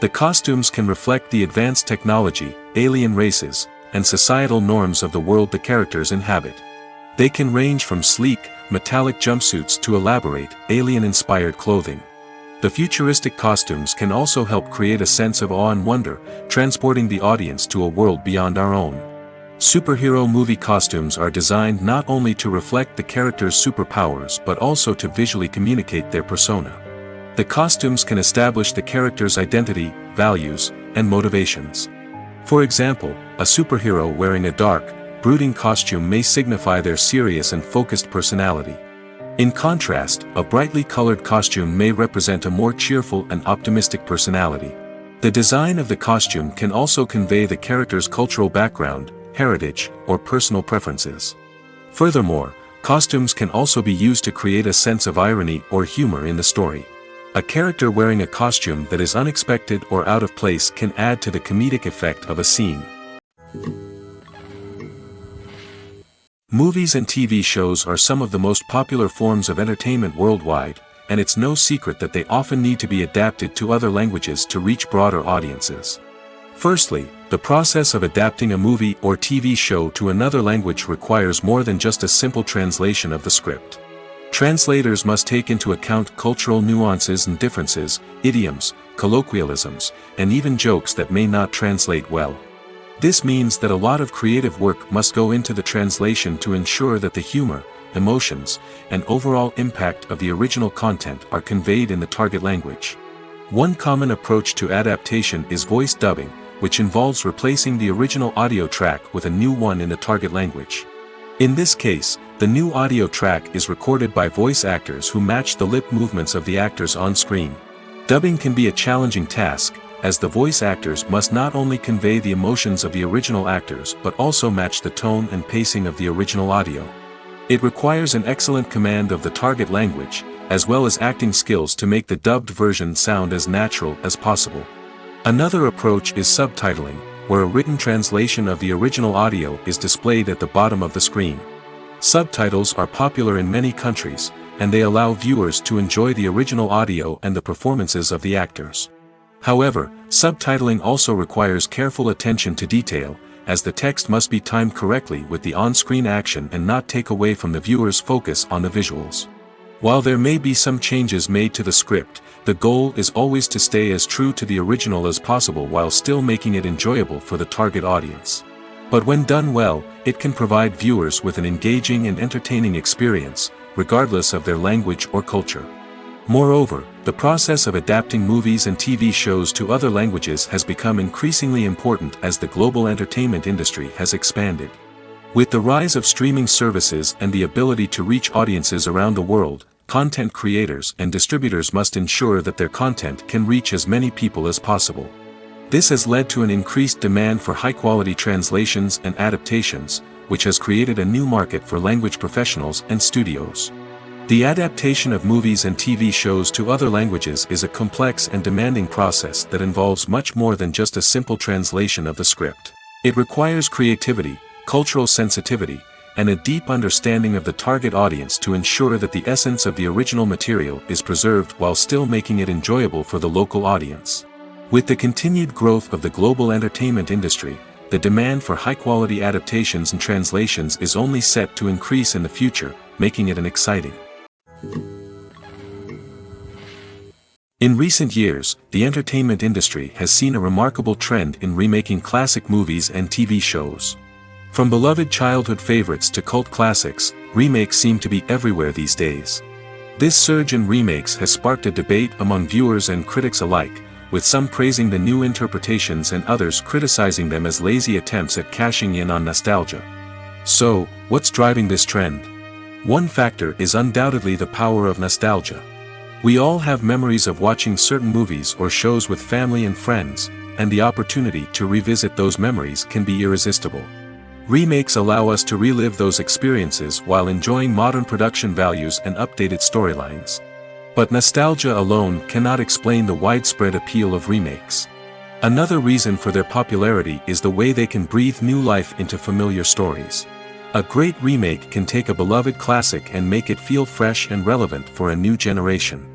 The costumes can reflect the advanced technology, alien races, and societal norms of the world the characters inhabit. They can range from sleek, metallic jumpsuits to elaborate, alien-inspired clothing. The futuristic costumes can also help create a sense of awe and wonder, transporting the audience to a world beyond our own. Superhero movie costumes are designed not only to reflect the character's superpowers but also to visually communicate their persona. The costumes can establish the character's identity, values, and motivations. For example, a superhero wearing a dark, brooding costume may signify their serious and focused personality. In contrast, a brightly colored costume may represent a more cheerful and optimistic personality. The design of the costume can also convey the character's cultural background, heritage, or personal preferences. Furthermore, costumes can also be used to create a sense of irony or humor in the story. A character wearing a costume that is unexpected or out of place can add to the comedic effect of a scene. Movies and TV shows are some of the most popular forms of entertainment worldwide, and it's no secret that they often need to be adapted to other languages to reach broader audiences. Firstly, the process of adapting a movie or TV show to another language requires more than just a simple translation of the script. Translators must take into account cultural nuances and differences, idioms, colloquialisms, and even jokes that may not translate well. This means that a lot of creative work must go into the translation to ensure that the humor, emotions, and overall impact of the original content are conveyed in the target language. One common approach to adaptation is voice dubbing, which involves replacing the original audio track with a new one in the target language. In this case, the new audio track is recorded by voice actors who match the lip movements of the actors on screen. Dubbing can be a challenging task, as the voice actors must not only convey the emotions of the original actors but also match the tone and pacing of the original audio. It requires an excellent command of the target language, as well as acting skills to make the dubbed version sound as natural as possible. Another approach is subtitling, where a written translation of the original audio is displayed at the bottom of the screen. Subtitles are popular in many countries, and they allow viewers to enjoy the original audio and the performances of the actors. However, subtitling also requires careful attention to detail, as the text must be timed correctly with the on-screen action and not take away from the viewer's focus on the visuals. While there may be some changes made to the script, the goal is always to stay as true to the original as possible while still making it enjoyable for the target audience. But when done well, it can provide viewers with an engaging and entertaining experience, regardless of their language or culture. Moreover, the process of adapting movies and TV shows to other languages has become increasingly important as the global entertainment industry has expanded. With the rise of streaming services and the ability to reach audiences around the world, content creators and distributors must ensure that their content can reach as many people as possible. This has led to an increased demand for high-quality translations and adaptations, which has created a new market for language professionals and studios. The adaptation of movies and TV shows to other languages is a complex and demanding process that involves much more than just a simple translation of the script. It requires creativity, cultural sensitivity, and a deep understanding of the target audience to ensure that the essence of the original material is preserved while still making it enjoyable for the local audience. With the continued growth of the global entertainment industry, the demand for high-quality adaptations and translations is only set to increase in the future, making it an exciting In recent years, the entertainment industry has seen a remarkable trend in remaking classic movies and TV shows. From beloved childhood favorites to cult classics, remakes seem to be everywhere these days. This surge in remakes has sparked a debate among viewers and critics alike, with some praising the new interpretations and others criticizing them as lazy attempts at cashing in on nostalgia. So, what's driving this trend? One factor is undoubtedly the power of nostalgia. We all have memories of watching certain movies or shows with family and friends, and the opportunity to revisit those memories can be irresistible. Remakes allow us to relive those experiences while enjoying modern production values and updated storylines. But nostalgia alone cannot explain the widespread appeal of remakes. Another reason for their popularity is the way they can breathe new life into familiar stories. A great remake can take a beloved classic and make it feel fresh and relevant for a new generation.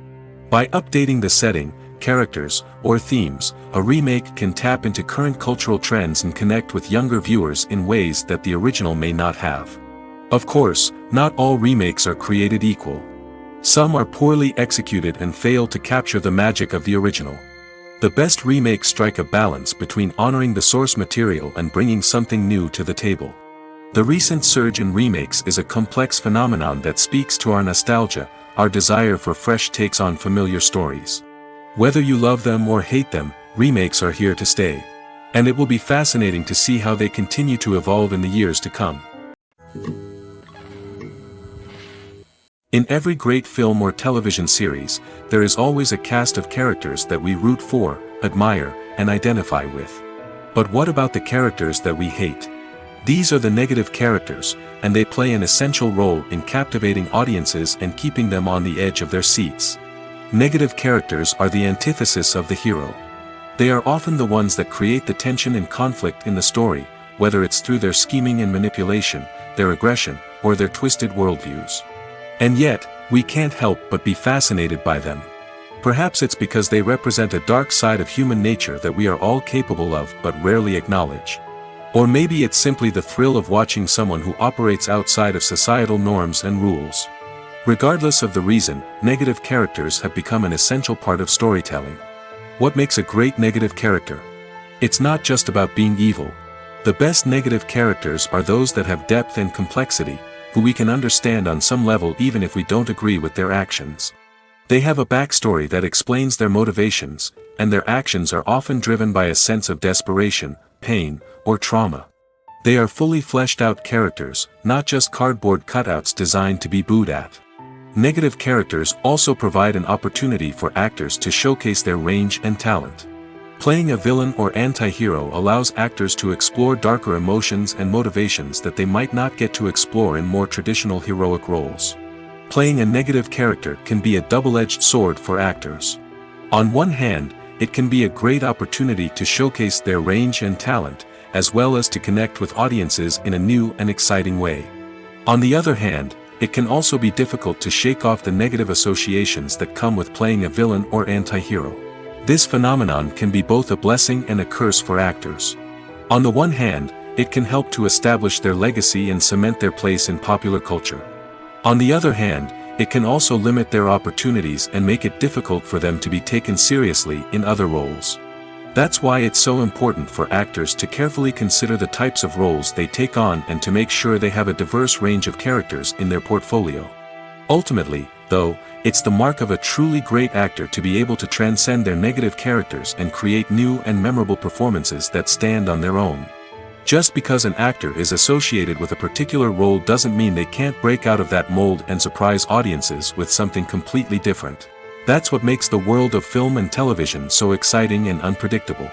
By updating the setting, characters, or themes, a remake can tap into current cultural trends and connect with younger viewers in ways that the original may not have. Of course, not all remakes are created equal. Some are poorly executed and fail to capture the magic of the original. The best remakes strike a balance between honoring the source material and bringing something new to the table. The recent surge in remakes is a complex phenomenon that speaks to our nostalgia, our desire for fresh takes on familiar stories. Whether you love them or hate them, remakes are here to stay. And it will be fascinating to see how they continue to evolve in the years to come. In every great film or television series, there is always a cast of characters that we root for, admire, and identify with. But what about the characters that we hate? These are the negative characters, and they play an essential role in captivating audiences and keeping them on the edge of their seats. Negative characters are the antithesis of the hero. They are often the ones that create the tension and conflict in the story, whether it's through their scheming and manipulation, their aggression, or their twisted worldviews. And yet, we can't help but be fascinated by them. Perhaps it's because they represent a dark side of human nature that we are all capable of but rarely acknowledge. Or maybe it's simply the thrill of watching someone who operates outside of societal norms and rules. Regardless of the reason, negative characters have become an essential part of storytelling. What makes a great negative character? It's not just about being evil. The best negative characters are those that have depth and complexity, who we can understand on some level even if we don't agree with their actions. They have a backstory that explains their motivations, and their actions are often driven by a sense of desperation, pain, or trauma. They are fully fleshed out characters, not just cardboard cutouts designed to be booed at. Negative characters also provide an opportunity for actors to showcase their range and talent. Playing a villain or anti-hero allows actors to explore darker emotions and motivations that they might not get to explore in more traditional heroic roles. Playing a negative character can be a double-edged sword for actors. On one hand, it can be a great opportunity to showcase their range and talent, as well as to connect with audiences in a new and exciting way. On the other hand, it can also be difficult to shake off the negative associations that come with playing a villain or anti-hero. This phenomenon can be both a blessing and a curse for actors. On the one hand, it can help to establish their legacy and cement their place in popular culture. On the other hand, it can also limit their opportunities and make it difficult for them to be taken seriously in other roles. That's why it's so important for actors to carefully consider the types of roles they take on and to make sure they have a diverse range of characters in their portfolio. Ultimately, though, it's the mark of a truly great actor to be able to transcend their negative characters and create new and memorable performances that stand on their own. Just because an actor is associated with a particular role doesn't mean they can't break out of that mold and surprise audiences with something completely different. That's what makes the world of film and television so exciting and unpredictable.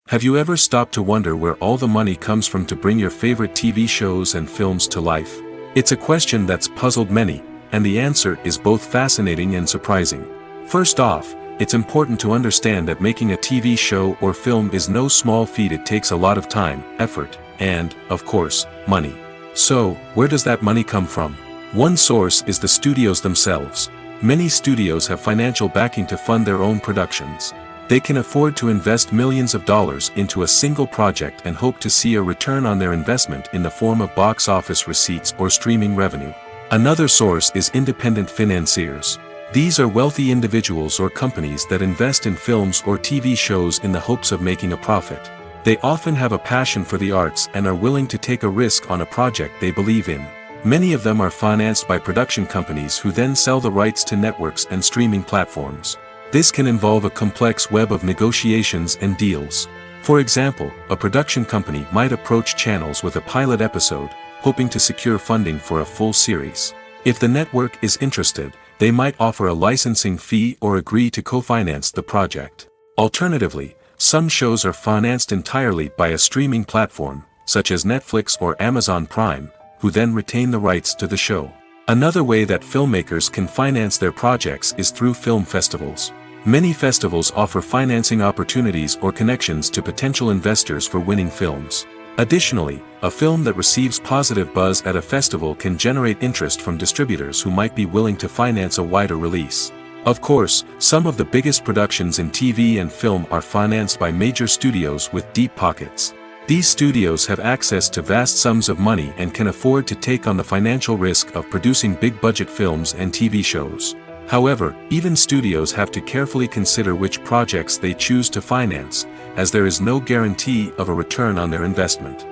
Have you ever stopped to wonder where all the money comes from to bring your favorite TV shows and films to life? It's a question that's puzzled many, and the answer is both fascinating and surprising. First off, it's important to understand that making a TV show or film is no small feat. It takes a lot of time, effort, and, of course, money. So, where does that money come from? One source is the studios themselves. Many studios have financial backing to fund their own productions. They can afford to invest millions of dollars into a single project and hope to see a return on their investment in the form of box office receipts or streaming revenue. Another source is independent financiers. These are wealthy individuals or companies that invest in films or TV shows in the hopes of making a profit. They often have a passion for the arts and are willing to take a risk on a project they believe in. Many of them are financed by production companies who then sell the rights to networks and streaming platforms. This can involve a complex web of negotiations and deals. For example, a production company might approach channels with a pilot episode, hoping to secure funding for a full series. If the network is interested, they might offer a licensing fee or agree to co-finance the project. Alternatively, some shows are financed entirely by a streaming platform, such as Netflix or Amazon Prime, who then retain the rights to the show. Another way that filmmakers can finance their projects is through film festivals. Many festivals offer financing opportunities or connections to potential investors for winning films. Additionally, a film that receives positive buzz at a festival can generate interest from distributors who might be willing to finance a wider release. Of course, some of the biggest productions in TV and film are financed by major studios with deep pockets. These studios have access to vast sums of money and can afford to take on the financial risk of producing big-budget films and TV shows. However, even studios have to carefully consider which projects they choose to finance, as there is no guarantee of a return on their investment.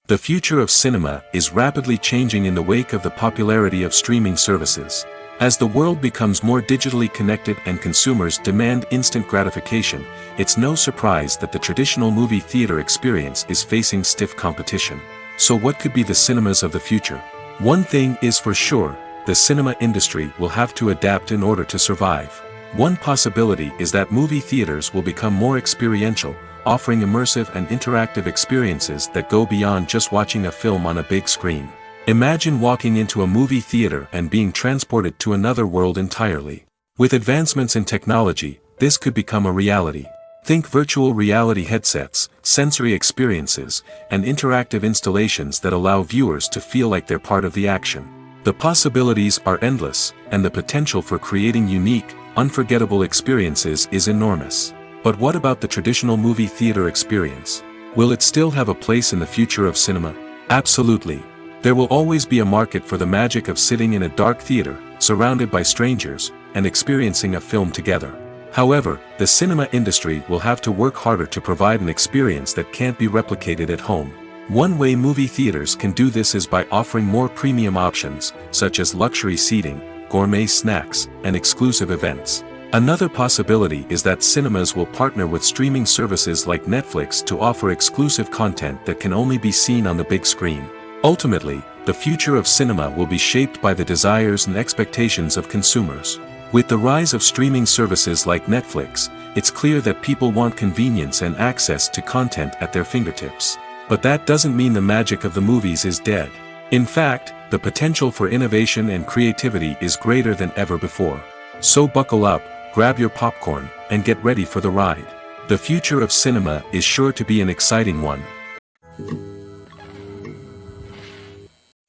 The future of cinema is rapidly changing in the wake of the popularity of streaming services. As the world becomes more digitally connected and consumers demand instant gratification, it's no surprise that the traditional movie theater experience is facing stiff competition. So what could be the cinemas of the future? One thing is for sure, the cinema industry will have to adapt in order to survive. One possibility is that movie theaters will become more experiential, offering immersive and interactive experiences that go beyond just watching a film on a big screen. Imagine walking into a movie theater and being transported to another world entirely. With advancements in technology, this could become a reality. Think virtual reality headsets, sensory experiences, and interactive installations that allow viewers to feel like they're part of the action. The possibilities are endless, and the potential for creating unique, unforgettable experiences is enormous. But what about the traditional movie theater experience? Will it still have a place in the future of cinema? Absolutely. There will always be a market for the magic of sitting in a dark theater, surrounded by strangers, and experiencing a film together. However, the cinema industry will have to work harder to provide an experience that can't be replicated at home. One way movie theaters can do this is by offering more premium options, such as luxury seating, gourmet snacks, and exclusive events. Another possibility is that cinemas will partner with streaming services like Netflix to offer exclusive content that can only be seen on the big screen. Ultimately, the future of cinema will be shaped by the desires and expectations of consumers. With the rise of streaming services like Netflix, it's clear that people want convenience and access to content at their fingertips. But that doesn't mean the magic of the movies is dead. In fact, the potential for innovation and creativity is greater than ever before. So buckle up, grab your popcorn, and get ready for the ride. The future of cinema is sure to be an exciting one.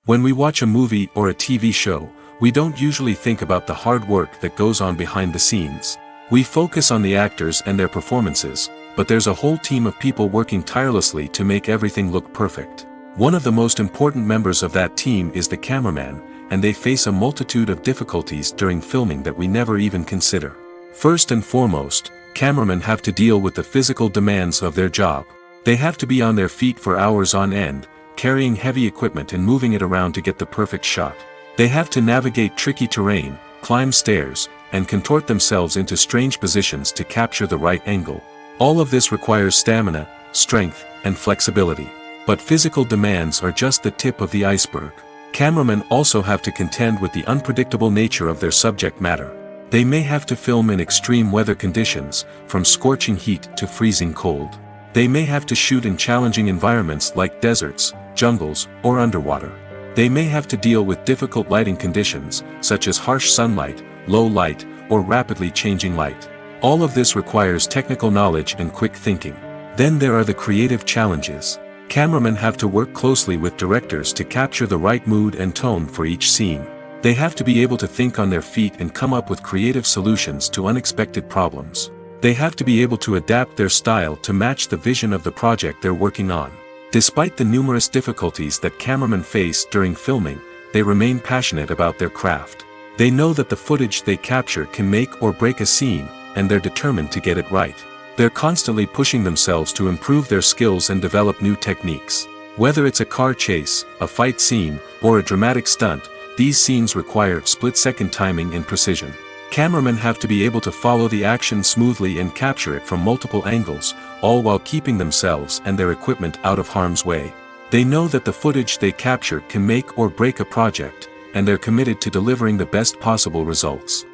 When we watch a movie or a TV show, we don't usually think about the hard work that goes on behind the scenes. We focus on the actors and their performances, but there's a whole team of people working tirelessly to make everything look perfect. One of the most important members of that team is the cameraman, and they face a multitude of difficulties during filming that we never even consider. First and foremost, cameramen have to deal with the physical demands of their job. They have to be on their feet for hours on end, carrying heavy equipment and moving it around to get the perfect shot. They have to navigate tricky terrain, climb stairs, and contort themselves into strange positions to capture the right angle. All of this requires stamina, strength, and flexibility. But physical demands are just the tip of the iceberg. Cameramen also have to contend with the unpredictable nature of their subject matter. They may have to film in extreme weather conditions, from scorching heat to freezing cold. They may have to shoot in challenging environments like deserts, jungles, or underwater. They may have to deal with difficult lighting conditions, such as harsh sunlight, low light, or rapidly changing light. All of this requires technical knowledge and quick thinking. Then there are the creative challenges. Cameramen have to work closely with directors to capture the right mood and tone for each scene. They have to be able to think on their feet and come up with creative solutions to unexpected problems. They have to be able to adapt their style to match the vision of the project they're working on. Despite the numerous difficulties that cameramen face during filming, they remain passionate about their craft. They know that the footage they capture can make or break a scene, and they're determined to get it right. They're constantly pushing themselves to improve their skills and develop new techniques. Whether it's a car chase, a fight scene, or a dramatic stunt, these scenes require split-second timing and precision. Cameramen have to be able to follow the action smoothly and capture it from multiple angles, all while keeping themselves and their equipment out of harm's way. They know that the footage they capture can make or break a project, and they're committed to delivering the best possible results.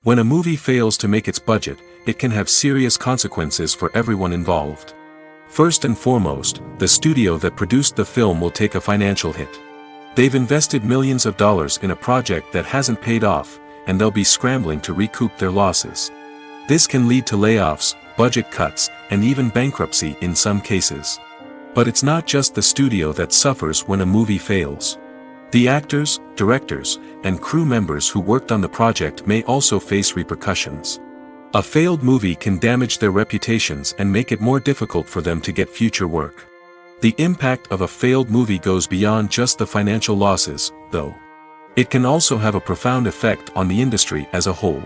When a movie fails to make its budget, it can have serious consequences for everyone involved. First and foremost, the studio that produced the film will take a financial hit. They've invested millions of dollars in a project that hasn't paid off, and they'll be scrambling to recoup their losses. This can lead to layoffs, budget cuts, and even bankruptcy in some cases. But it's not just the studio that suffers when a movie fails. The actors, directors, and crew members who worked on the project may also face repercussions. A failed movie can damage their reputations and make it more difficult for them to get future work. The impact of a failed movie goes beyond just the financial losses, though. It can also have a profound effect on the industry as a whole.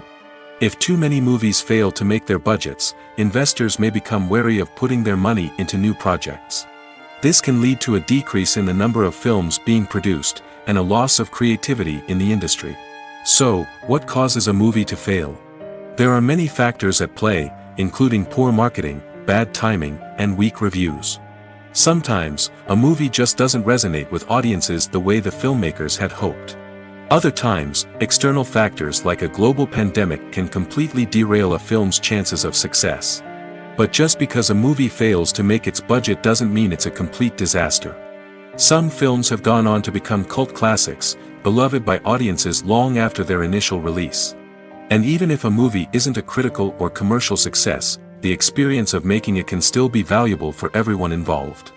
If too many movies fail to make their budgets, investors may become wary of putting their money into new projects. This can lead to a decrease in the number of films being produced, and a loss of creativity in the industry. So, what causes a movie to fail? There are many factors at play, including poor marketing, bad timing, and weak reviews. Sometimes, a movie just doesn't resonate with audiences the way the filmmakers had hoped. Other times, external factors like a global pandemic can completely derail a film's chances of success. But just because a movie fails to make its budget doesn't mean it's a complete disaster. Some films have gone on to become cult classics, beloved by audiences long after their initial release. And even if a movie isn't a critical or commercial success, the experience of making it can still be valuable for everyone involved.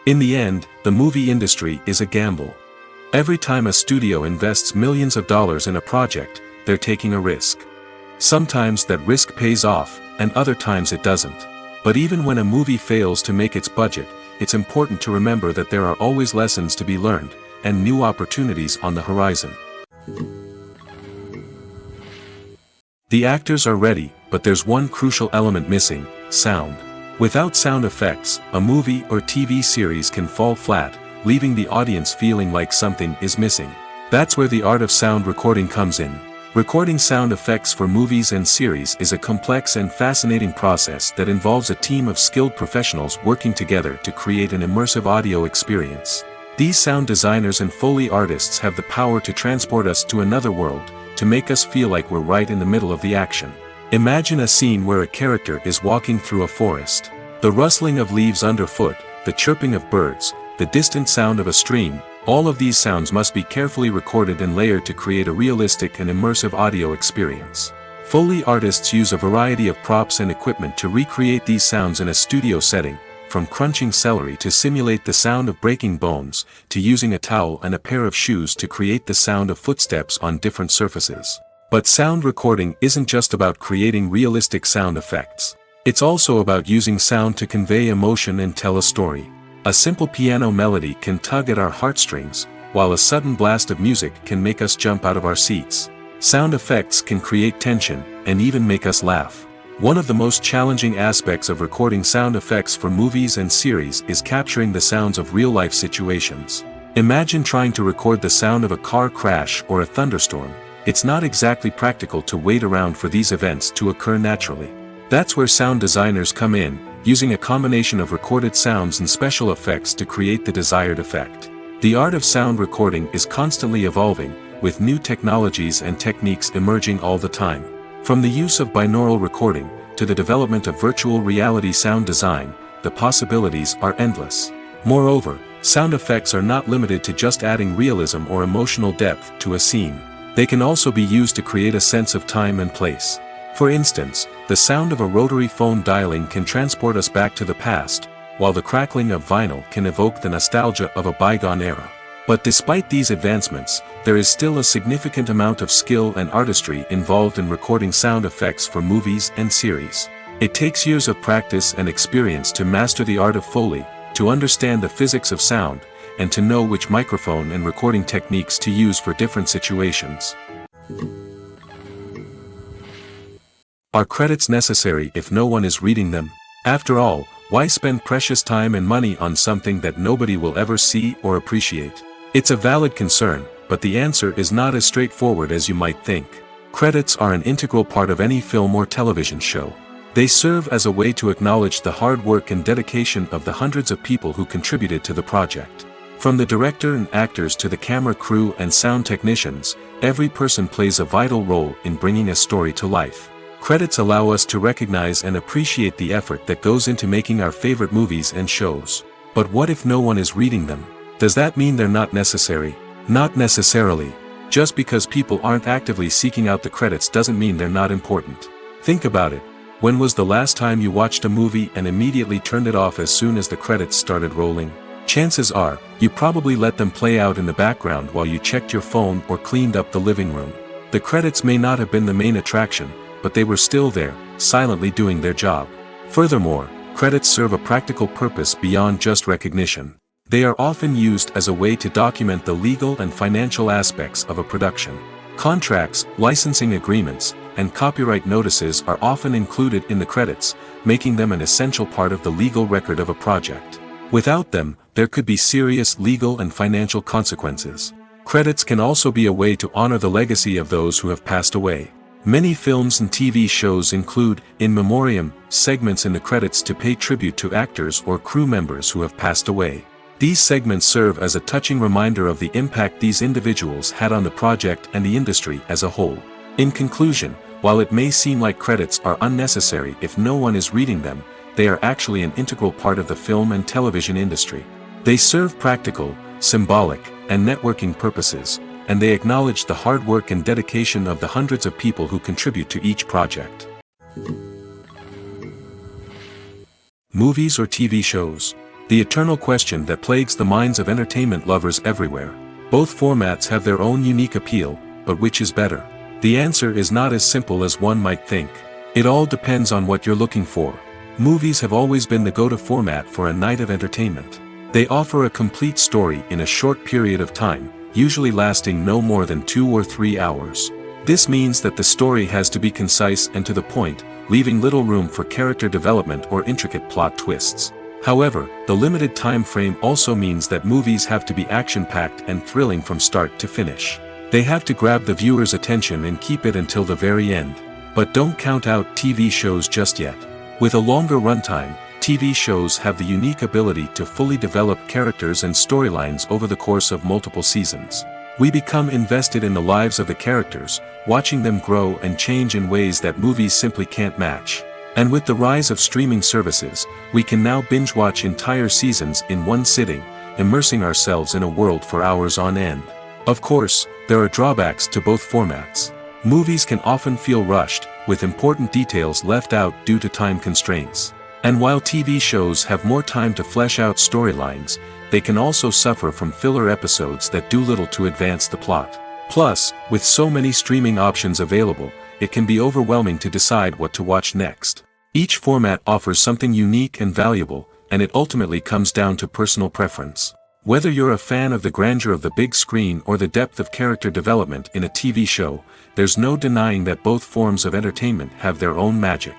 In the end, the movie industry is a gamble. Every time a studio invests millions of dollars in a project, they're taking a risk. Sometimes that risk pays off, and other times it doesn't. But even when a movie fails to make its budget, it's important to remember that there are always lessons to be learned, and new opportunities on the horizon. The actors are ready, but there's one crucial element missing: sound. Without sound effects, a movie or TV series can fall flat, leaving the audience feeling like something is missing. That's where the art of sound recording comes in. Recording sound effects for movies and series is a complex and fascinating process that involves a team of skilled professionals working together to create an immersive audio experience. These sound designers and Foley artists have the power to transport us to another world, to make us feel like we're right in the middle of the action. Imagine a scene where a character is walking through a forest. The rustling of leaves underfoot, the chirping of birds, the distant sound of a stream, all of these sounds must be carefully recorded and layered to create a realistic and immersive audio experience. Foley artists use a variety of props and equipment to recreate these sounds in a studio setting, from crunching celery to simulate the sound of breaking bones, to using a towel and a pair of shoes to create the sound of footsteps on different surfaces. But sound recording isn't just about creating realistic sound effects. It's also about using sound to convey emotion and tell a story. A simple piano melody can tug at our heartstrings, while a sudden blast of music can make us jump out of our seats. Sound effects can create tension, and even make us laugh. One of the most challenging aspects of recording sound effects for movies and series is capturing the sounds of real-life situations. Imagine trying to record the sound of a car crash or a thunderstorm. It's not exactly practical to wait around for these events to occur naturally. That's where sound designers come in, using a combination of recorded sounds and special effects to create the desired effect. The art of sound recording is constantly evolving, with new technologies and techniques emerging all the time. From the use of binaural recording, to the development of virtual reality sound design, the possibilities are endless. Moreover, sound effects are not limited to just adding realism or emotional depth to a scene. They can also be used to create a sense of time and place. For instance, the sound of a rotary phone dialing can transport us back to the past, while the crackling of vinyl can evoke the nostalgia of a bygone era. But despite these advancements, there is still a significant amount of skill and artistry involved in recording sound effects for movies and series. It takes years of practice and experience to master the art of Foley, to understand the physics of sound, and to know which microphone and recording techniques to use for different situations. Are credits necessary if no one is reading them? After all, why spend precious time and money on something that nobody will ever see or appreciate? It's a valid concern, but the answer is not as straightforward as you might think. Credits are an integral part of any film or television show. They serve as a way to acknowledge the hard work and dedication of the hundreds of people who contributed to the project. From the director and actors to the camera crew and sound technicians, every person plays a vital role in bringing a story to life. Credits allow us to recognize and appreciate the effort that goes into making our favorite movies and shows. But what if no one is reading them? Does that mean they're not necessary? Not necessarily. Just because people aren't actively seeking out the credits doesn't mean they're not important. Think about it. When was the last time you watched a movie and immediately turned it off as soon as the credits started rolling? Chances are, you probably let them play out in the background while you checked your phone or cleaned up the living room. The credits may not have been the main attraction, but they were still there, silently doing their job. Furthermore, credits serve a practical purpose beyond just recognition. They are often used as a way to document the legal and financial aspects of a production. Contracts, licensing agreements, and copyright notices are often included in the credits, making them an essential part of the legal record of a project. Without them, there could be serious legal and financial consequences. Credits can also be a way to honor the legacy of those who have passed away. Many films and TV shows include, in memoriam, segments in the credits to pay tribute to actors or crew members who have passed away. These segments serve as a touching reminder of the impact these individuals had on the project and the industry as a whole. In conclusion, while it may seem like credits are unnecessary if no one is reading them, they are actually an integral part of the film and television industry. They serve practical, symbolic, and networking purposes, and they acknowledge the hard work and dedication of the hundreds of people who contribute to each project. Movies or TV shows? The eternal question that plagues the minds of entertainment lovers everywhere. Both formats have their own unique appeal, but which is better? The answer is not as simple as one might think. It all depends on what you're looking for. Movies have always been the go-to format for a night of entertainment. They offer a complete story in a short period of time, usually lasting no more than 2 or 3 hours. This means that the story has to be concise and to the point, leaving little room for character development or intricate plot twists. However, the limited time frame also means that movies have to be action-packed and thrilling from start to finish. They have to grab the viewer's attention and keep it until the very end. But don't count out TV shows just yet. With a longer runtime, TV shows have the unique ability to fully develop characters and storylines over the course of multiple seasons. We become invested in the lives of the characters, watching them grow and change in ways that movies simply can't match. And with the rise of streaming services, we can now binge-watch entire seasons in one sitting, immersing ourselves in a world for hours on end. Of course, there are drawbacks to both formats. Movies can often feel rushed, with important details left out due to time constraints. And while TV shows have more time to flesh out storylines, they can also suffer from filler episodes that do little to advance the plot. Plus, with so many streaming options available, it can be overwhelming to decide what to watch next. Each format offers something unique and valuable, and it ultimately comes down to personal preference. Whether you're a fan of the grandeur of the big screen or the depth of character development in a TV show, there's no denying that both forms of entertainment have their own magic.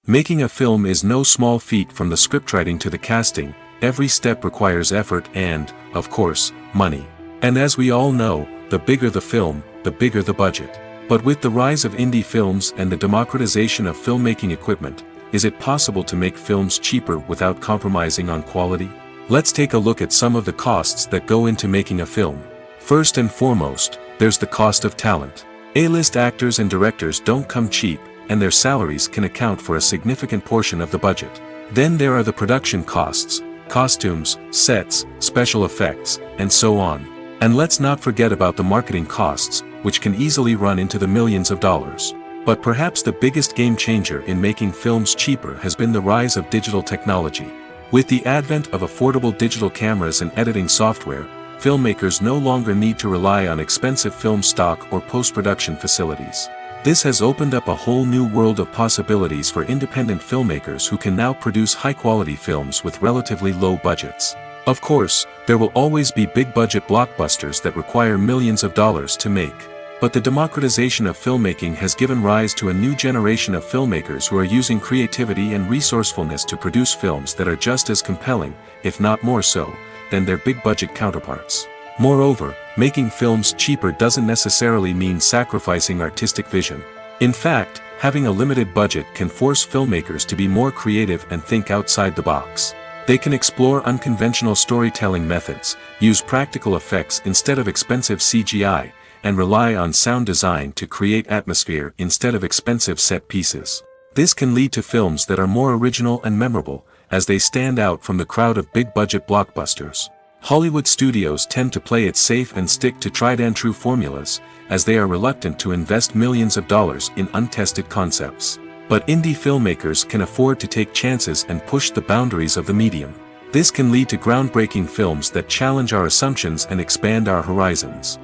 Making a film is no small feat. From the scriptwriting to the casting, every step requires effort and, of course, money. And as we all know, the bigger the film, the bigger the budget. But with the rise of indie films and the democratization of filmmaking equipment, is it possible to make films cheaper without compromising on quality? Let's take a look at some of the costs that go into making a film. First and foremost, there's the cost of talent. A-list actors and directors don't come cheap, and their salaries can account for a significant portion of the budget. Then there are the production costs, costumes, sets, special effects, and so on. And let's not forget about the marketing costs, which can easily run into the millions of dollars. But perhaps the biggest game changer in making films cheaper has been the rise of digital technology. With the advent of affordable digital cameras and editing software, filmmakers no longer need to rely on expensive film stock or post-production facilities. This has opened up a whole new world of possibilities for independent filmmakers who can now produce high-quality films with relatively low budgets. Of course, there will always be big-budget blockbusters that require millions of dollars to make. But the democratization of filmmaking has given rise to a new generation of filmmakers who are using creativity and resourcefulness to produce films that are just as compelling, if not more so, than their big-budget counterparts. Moreover, making films cheaper doesn't necessarily mean sacrificing artistic vision. In fact, having a limited budget can force filmmakers to be more creative and think outside the box. They can explore unconventional storytelling methods, use practical effects instead of expensive CGI, and rely on sound design to create atmosphere instead of expensive set pieces. This can lead to films that are more original and memorable, as they stand out from the crowd of big-budget blockbusters. Hollywood studios tend to play it safe and stick to tried-and-true formulas, as they are reluctant to invest millions of dollars in untested concepts. But indie filmmakers can afford to take chances and push the boundaries of the medium. This can lead to groundbreaking films that challenge our assumptions and expand our horizons.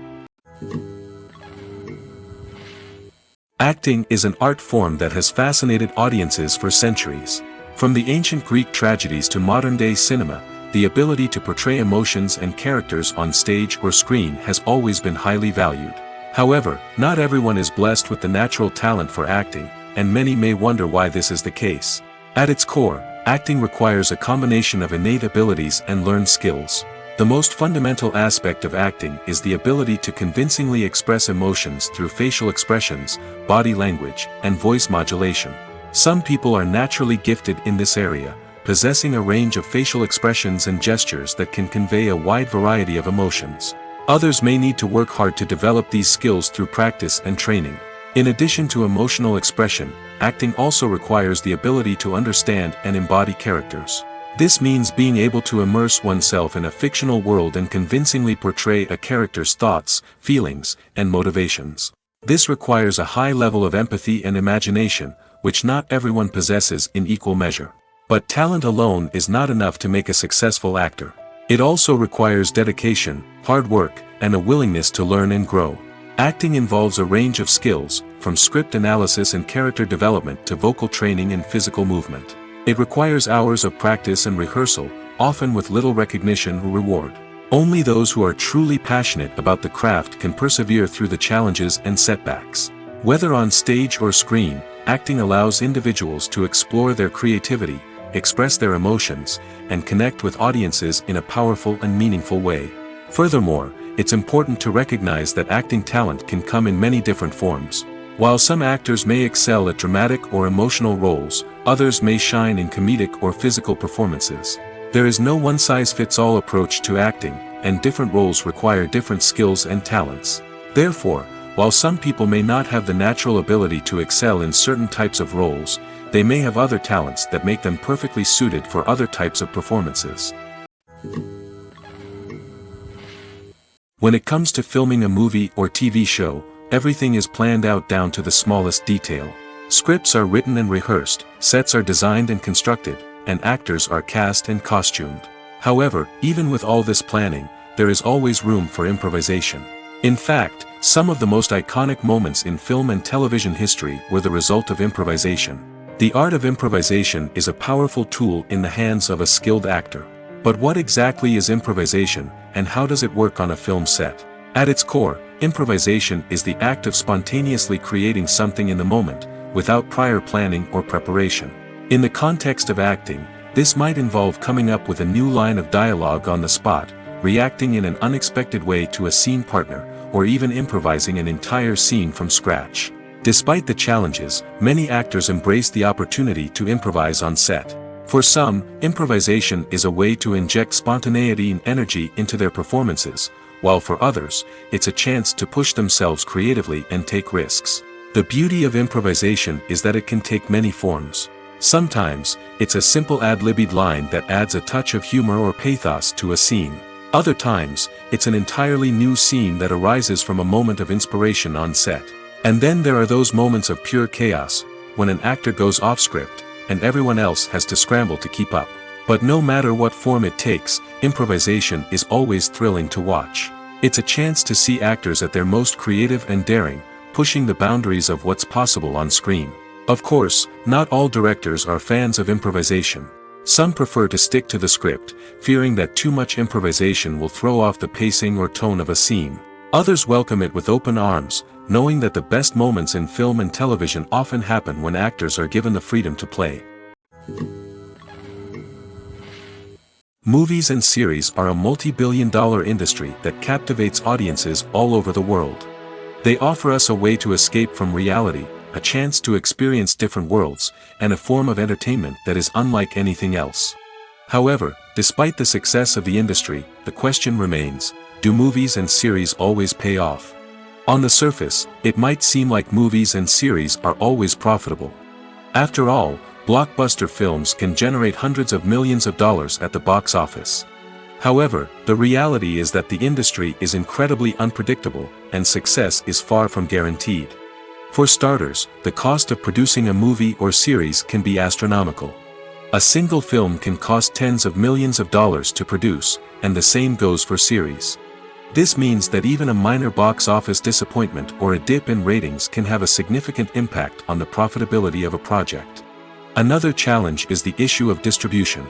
Acting is an art form that has fascinated audiences for centuries. From the ancient Greek tragedies to modern-day cinema, the ability to portray emotions and characters on stage or screen has always been highly valued. However, not everyone is blessed with the natural talent for acting, and many may wonder why this is the case. At its core, acting requires a combination of innate abilities and learned skills. The most fundamental aspect of acting is the ability to convincingly express emotions through facial expressions, body language, and voice modulation. Some people are naturally gifted in this area, possessing a range of facial expressions and gestures that can convey a wide variety of emotions. Others may need to work hard to develop these skills through practice and training. In addition to emotional expression, acting also requires the ability to understand and embody characters. This means being able to immerse oneself in a fictional world and convincingly portray a character's thoughts, feelings, and motivations. This requires a high level of empathy and imagination, which not everyone possesses in equal measure. But talent alone is not enough to make a successful actor. It also requires dedication, hard work, and a willingness to learn and grow. Acting involves a range of skills, from script analysis and character development to vocal training and physical movement. It requires hours of practice and rehearsal, often with little recognition or reward. Only those who are truly passionate about the craft can persevere through the challenges and setbacks. Whether on stage or screen, acting allows individuals to explore their creativity, express their emotions, and connect with audiences in a powerful and meaningful way. Furthermore, it's important to recognize that acting talent can come in many different forms. While some actors may excel at dramatic or emotional roles, others may shine in comedic or physical performances. There is no one-size-fits-all approach to acting, and different roles require different skills and talents. Therefore, while some people may not have the natural ability to excel in certain types of roles, they may have other talents that make them perfectly suited for other types of performances. When it comes to filming a movie or TV show, everything is planned out down to the smallest detail. Scripts are written and rehearsed, sets are designed and constructed, and actors are cast and costumed. However, even with all this planning, there is always room for improvisation. In fact, some of the most iconic moments in film and television history were the result of improvisation. The art of improvisation is a powerful tool in the hands of a skilled actor. But what exactly is improvisation, and how does it work on a film set? At its core, improvisation is the act of spontaneously creating something in the moment, without prior planning or preparation. In the context of acting, this might involve coming up with a new line of dialogue on the spot, reacting in an unexpected way to a scene partner, or even improvising an entire scene from scratch. Despite the challenges, many actors embrace the opportunity to improvise on set. For some, improvisation is a way to inject spontaneity and energy into their performances, while for others, it's a chance to push themselves creatively and take risks. The beauty of improvisation is that it can take many forms. Sometimes, it's a simple ad-libbed line that adds a touch of humor or pathos to a scene. Other times, it's an entirely new scene that arises from a moment of inspiration on set. And then there are those moments of pure chaos, when an actor goes off script, and everyone else has to scramble to keep up. But no matter what form it takes, improvisation is always thrilling to watch. It's a chance to see actors at their most creative and daring, pushing the boundaries of what's possible on screen. Of course, not all directors are fans of improvisation. Some prefer to stick to the script, fearing that too much improvisation will throw off the pacing or tone of a scene. Others welcome it with open arms, knowing that the best moments in film and television often happen when actors are given the freedom to play. Movies and series are a multi-billion-dollar industry that captivates audiences all over the world. They offer us a way to escape from reality, a chance to experience different worlds, and a form of entertainment that is unlike anything else. However, despite the success of the industry, the question remains, do movies and series always pay off? On the surface, it might seem like movies and series are always profitable. After all, blockbuster films can generate hundreds of millions of dollars at the box office. However, the reality is that the industry is incredibly unpredictable, and success is far from guaranteed. For starters, the cost of producing a movie or series can be astronomical. A single film can cost tens of millions of dollars to produce, and the same goes for series. This means that even a minor box office disappointment or a dip in ratings can have a significant impact on the profitability of a project. Another challenge is the issue of distribution.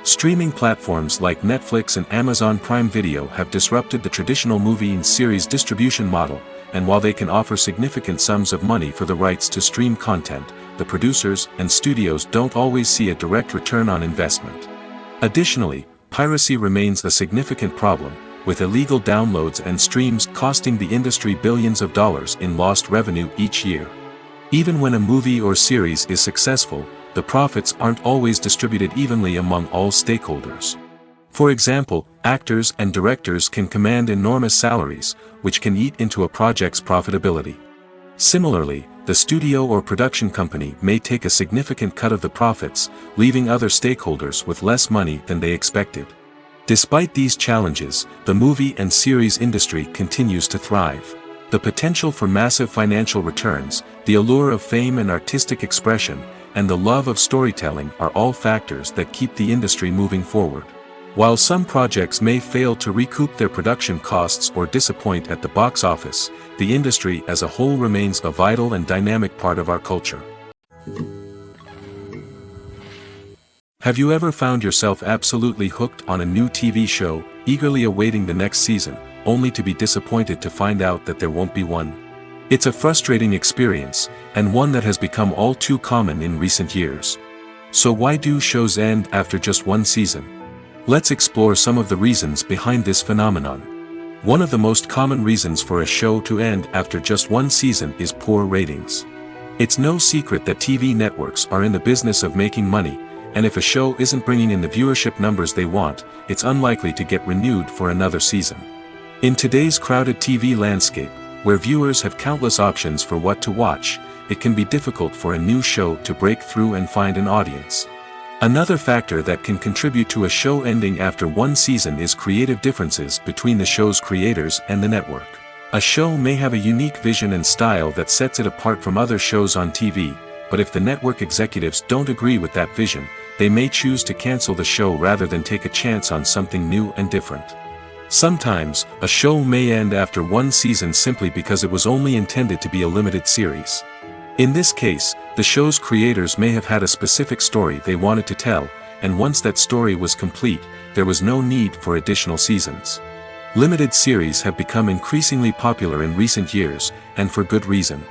Streaming platforms like Netflix and Amazon Prime Video have disrupted the traditional movie and series distribution model, and while they can offer significant sums of money for the rights to stream content, the producers and studios don't always see a direct return on investment. Additionally, piracy remains a significant problem, with illegal downloads and streams costing the industry billions of dollars in lost revenue each year. Even when a movie or series is successful, the profits aren't always distributed evenly among all stakeholders. For example, actors and directors can command enormous salaries, which can eat into a project's profitability. Similarly, the studio or production company may take a significant cut of the profits, leaving other stakeholders with less money than they expected. Despite these challenges, the movie and series industry continues to thrive. The potential for massive financial returns, the allure of fame and artistic expression, and the love of storytelling are all factors that keep the industry moving forward. While some projects may fail to recoup their production costs or disappoint at the box office, the industry as a whole remains a vital and dynamic part of our culture. Have you ever found yourself absolutely hooked on a new TV show, eagerly awaiting the next season, only to be disappointed to find out that there won't be one? It's a frustrating experience, and one that has become all too common in recent years. So why do shows end after just one season? Let's explore some of the reasons behind this phenomenon. One of the most common reasons for a show to end after just one season is poor ratings. It's no secret that TV networks are in the business of making money, and if a show isn't bringing in the viewership numbers they want, it's unlikely to get renewed for another season. In today's crowded TV landscape, where viewers have countless options for what to watch, it can be difficult for a new show to break through and find an audience. Another factor that can contribute to a show ending after one season is creative differences between the show's creators and the network. A show may have a unique vision and style that sets it apart from other shows on TV, but if the network executives don't agree with that vision, they may choose to cancel the show rather than take a chance on something new and different. Sometimes, a show may end after one season simply because it was only intended to be a limited series. In this case, the show's creators may have had a specific story they wanted to tell, and once that story was complete, there was no need for additional seasons. Limited series have become increasingly popular in recent years, and for good reason.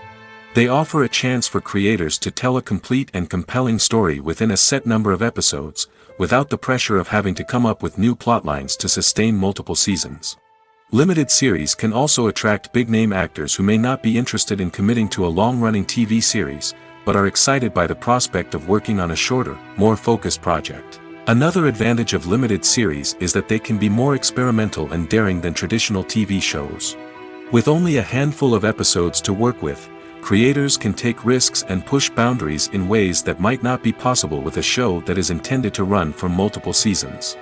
They offer a chance for creators to tell a complete and compelling story within a set number of episodes, without the pressure of having to come up with new plotlines to sustain multiple seasons. Limited series can also attract big-name actors who may not be interested in committing to a long-running TV series, but are excited by the prospect of working on a shorter, more focused project. Another advantage of limited series is that they can be more experimental and daring than traditional TV shows. With only a handful of episodes to work with, creators can take risks and push boundaries in ways that might not be possible with a show that is intended to run for multiple seasons.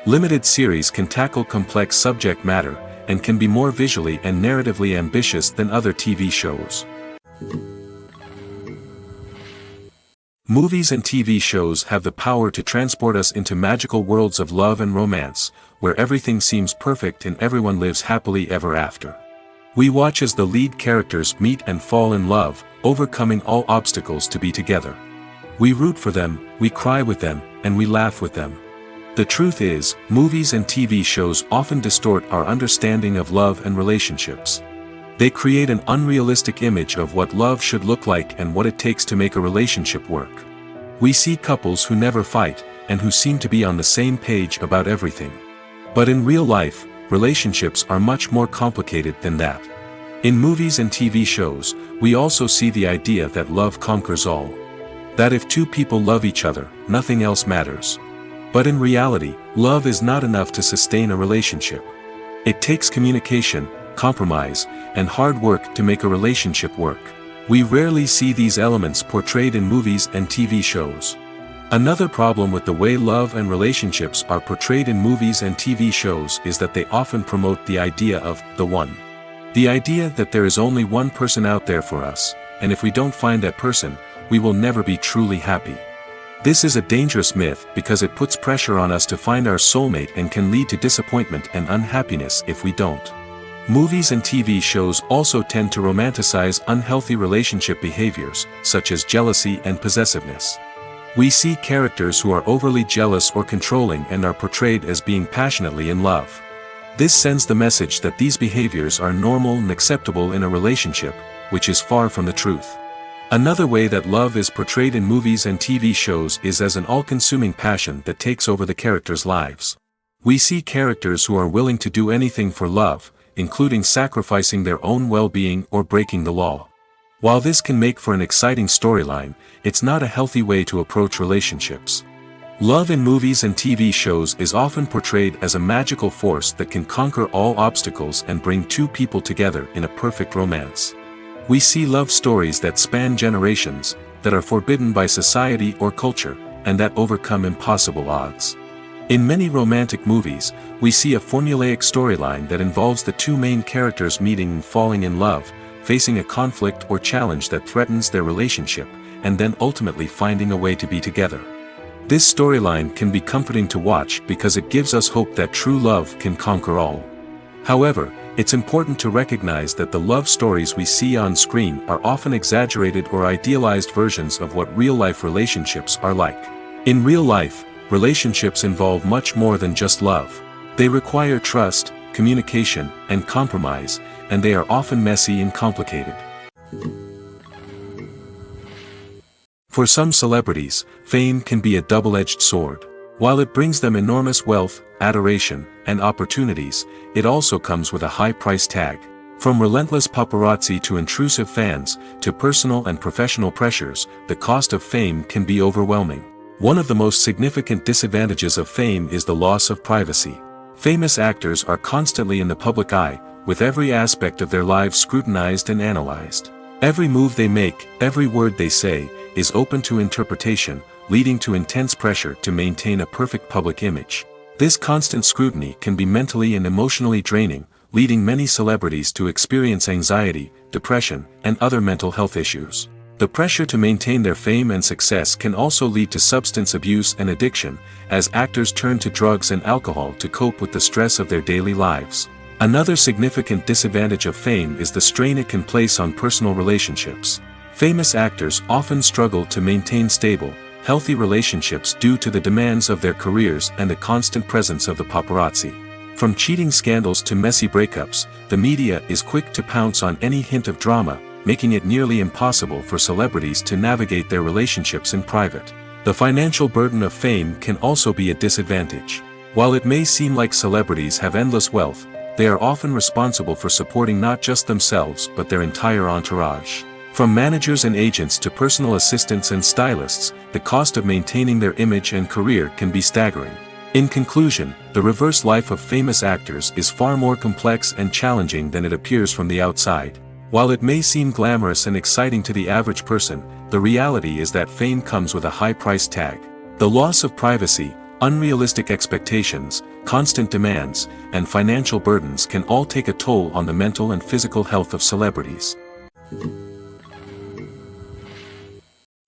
Limited series can tackle complex subject matter, and can be more visually and narratively ambitious than other TV shows. Movies and TV shows have the power to transport us into magical worlds of love and romance, where everything seems perfect and everyone lives happily ever after. We watch as the lead characters meet and fall in love, overcoming all obstacles to be together. We root for them, we cry with them, and we laugh with them. The truth is, movies and TV shows often distort our understanding of love and relationships. They create an unrealistic image of what love should look like and what it takes to make a relationship work. We see couples who never fight, and who seem to be on the same page about everything. But in real life, relationships are much more complicated than that. In movies and TV shows, we also see the idea that love conquers all. That if two people love each other, nothing else matters. But in reality, love is not enough to sustain a relationship. It takes communication, compromise, and hard work to make a relationship work. We rarely see these elements portrayed in movies and TV shows. Another problem with the way love and relationships are portrayed in movies and TV shows is that they often promote the idea of the one. The idea that there is only one person out there for us, and if we don't find that person, we will never be truly happy. This is a dangerous myth because it puts pressure on us to find our soulmate and can lead to disappointment and unhappiness if we don't. Movies and TV shows also tend to romanticize unhealthy relationship behaviors, such as jealousy and possessiveness. We see characters who are overly jealous or controlling and are portrayed as being passionately in love. This sends the message that these behaviors are normal and acceptable in a relationship, which is far from the truth. Another way that love is portrayed in movies and TV shows is as an all-consuming passion that takes over the characters' lives. We see characters who are willing to do anything for love, including sacrificing their own well-being or breaking the law. While this can make for an exciting storyline, it's not a healthy way to approach relationships. Love in movies and TV shows is often portrayed as a magical force that can conquer all obstacles and bring two people together in a perfect romance. We see love stories that span generations, that are forbidden by society or culture, and that overcome impossible odds. In many romantic movies, we see a formulaic storyline that involves the two main characters meeting and falling in love, facing a conflict or challenge that threatens their relationship, and then ultimately finding a way to be together. This storyline can be comforting to watch because it gives us hope that true love can conquer all. However, it's important to recognize that the love stories we see on screen are often exaggerated or idealized versions of what real-life relationships are like. In real life, relationships involve much more than just love. They require trust, communication, and compromise, and they are often messy and complicated. For some celebrities, fame can be a double-edged sword. While it brings them enormous wealth, adoration, and opportunities, it also comes with a high price tag. From relentless paparazzi to intrusive fans, to personal and professional pressures, the cost of fame can be overwhelming. One of the most significant disadvantages of fame is the loss of privacy. Famous actors are constantly in the public eye, with every aspect of their lives scrutinized and analyzed. Every move they make, every word they say, is open to interpretation, leading to intense pressure to maintain a perfect public image. This constant scrutiny can be mentally and emotionally draining, leading many celebrities to experience anxiety, depression, and other mental health issues. The pressure to maintain their fame and success can also lead to substance abuse and addiction, as actors turn to drugs and alcohol to cope with the stress of their daily lives. Another significant disadvantage of fame is the strain it can place on personal relationships. Famous actors often struggle to maintain stable, healthy relationships due to the demands of their careers and the constant presence of the paparazzi. From cheating scandals to messy breakups, the media is quick to pounce on any hint of drama, making it nearly impossible for celebrities to navigate their relationships in private. The financial burden of fame can also be a disadvantage. While it may seem like celebrities have endless wealth, they are often responsible for supporting not just themselves but their entire entourage. From managers and agents to personal assistants and stylists, the cost of maintaining their image and career can be staggering. In conclusion, the reverse life of famous actors is far more complex and challenging than it appears from the outside. While it may seem glamorous and exciting to the average person, the reality is that fame comes with a high price tag. The loss of privacy, unrealistic expectations, constant demands, and financial burdens can all take a toll on the mental and physical health of celebrities.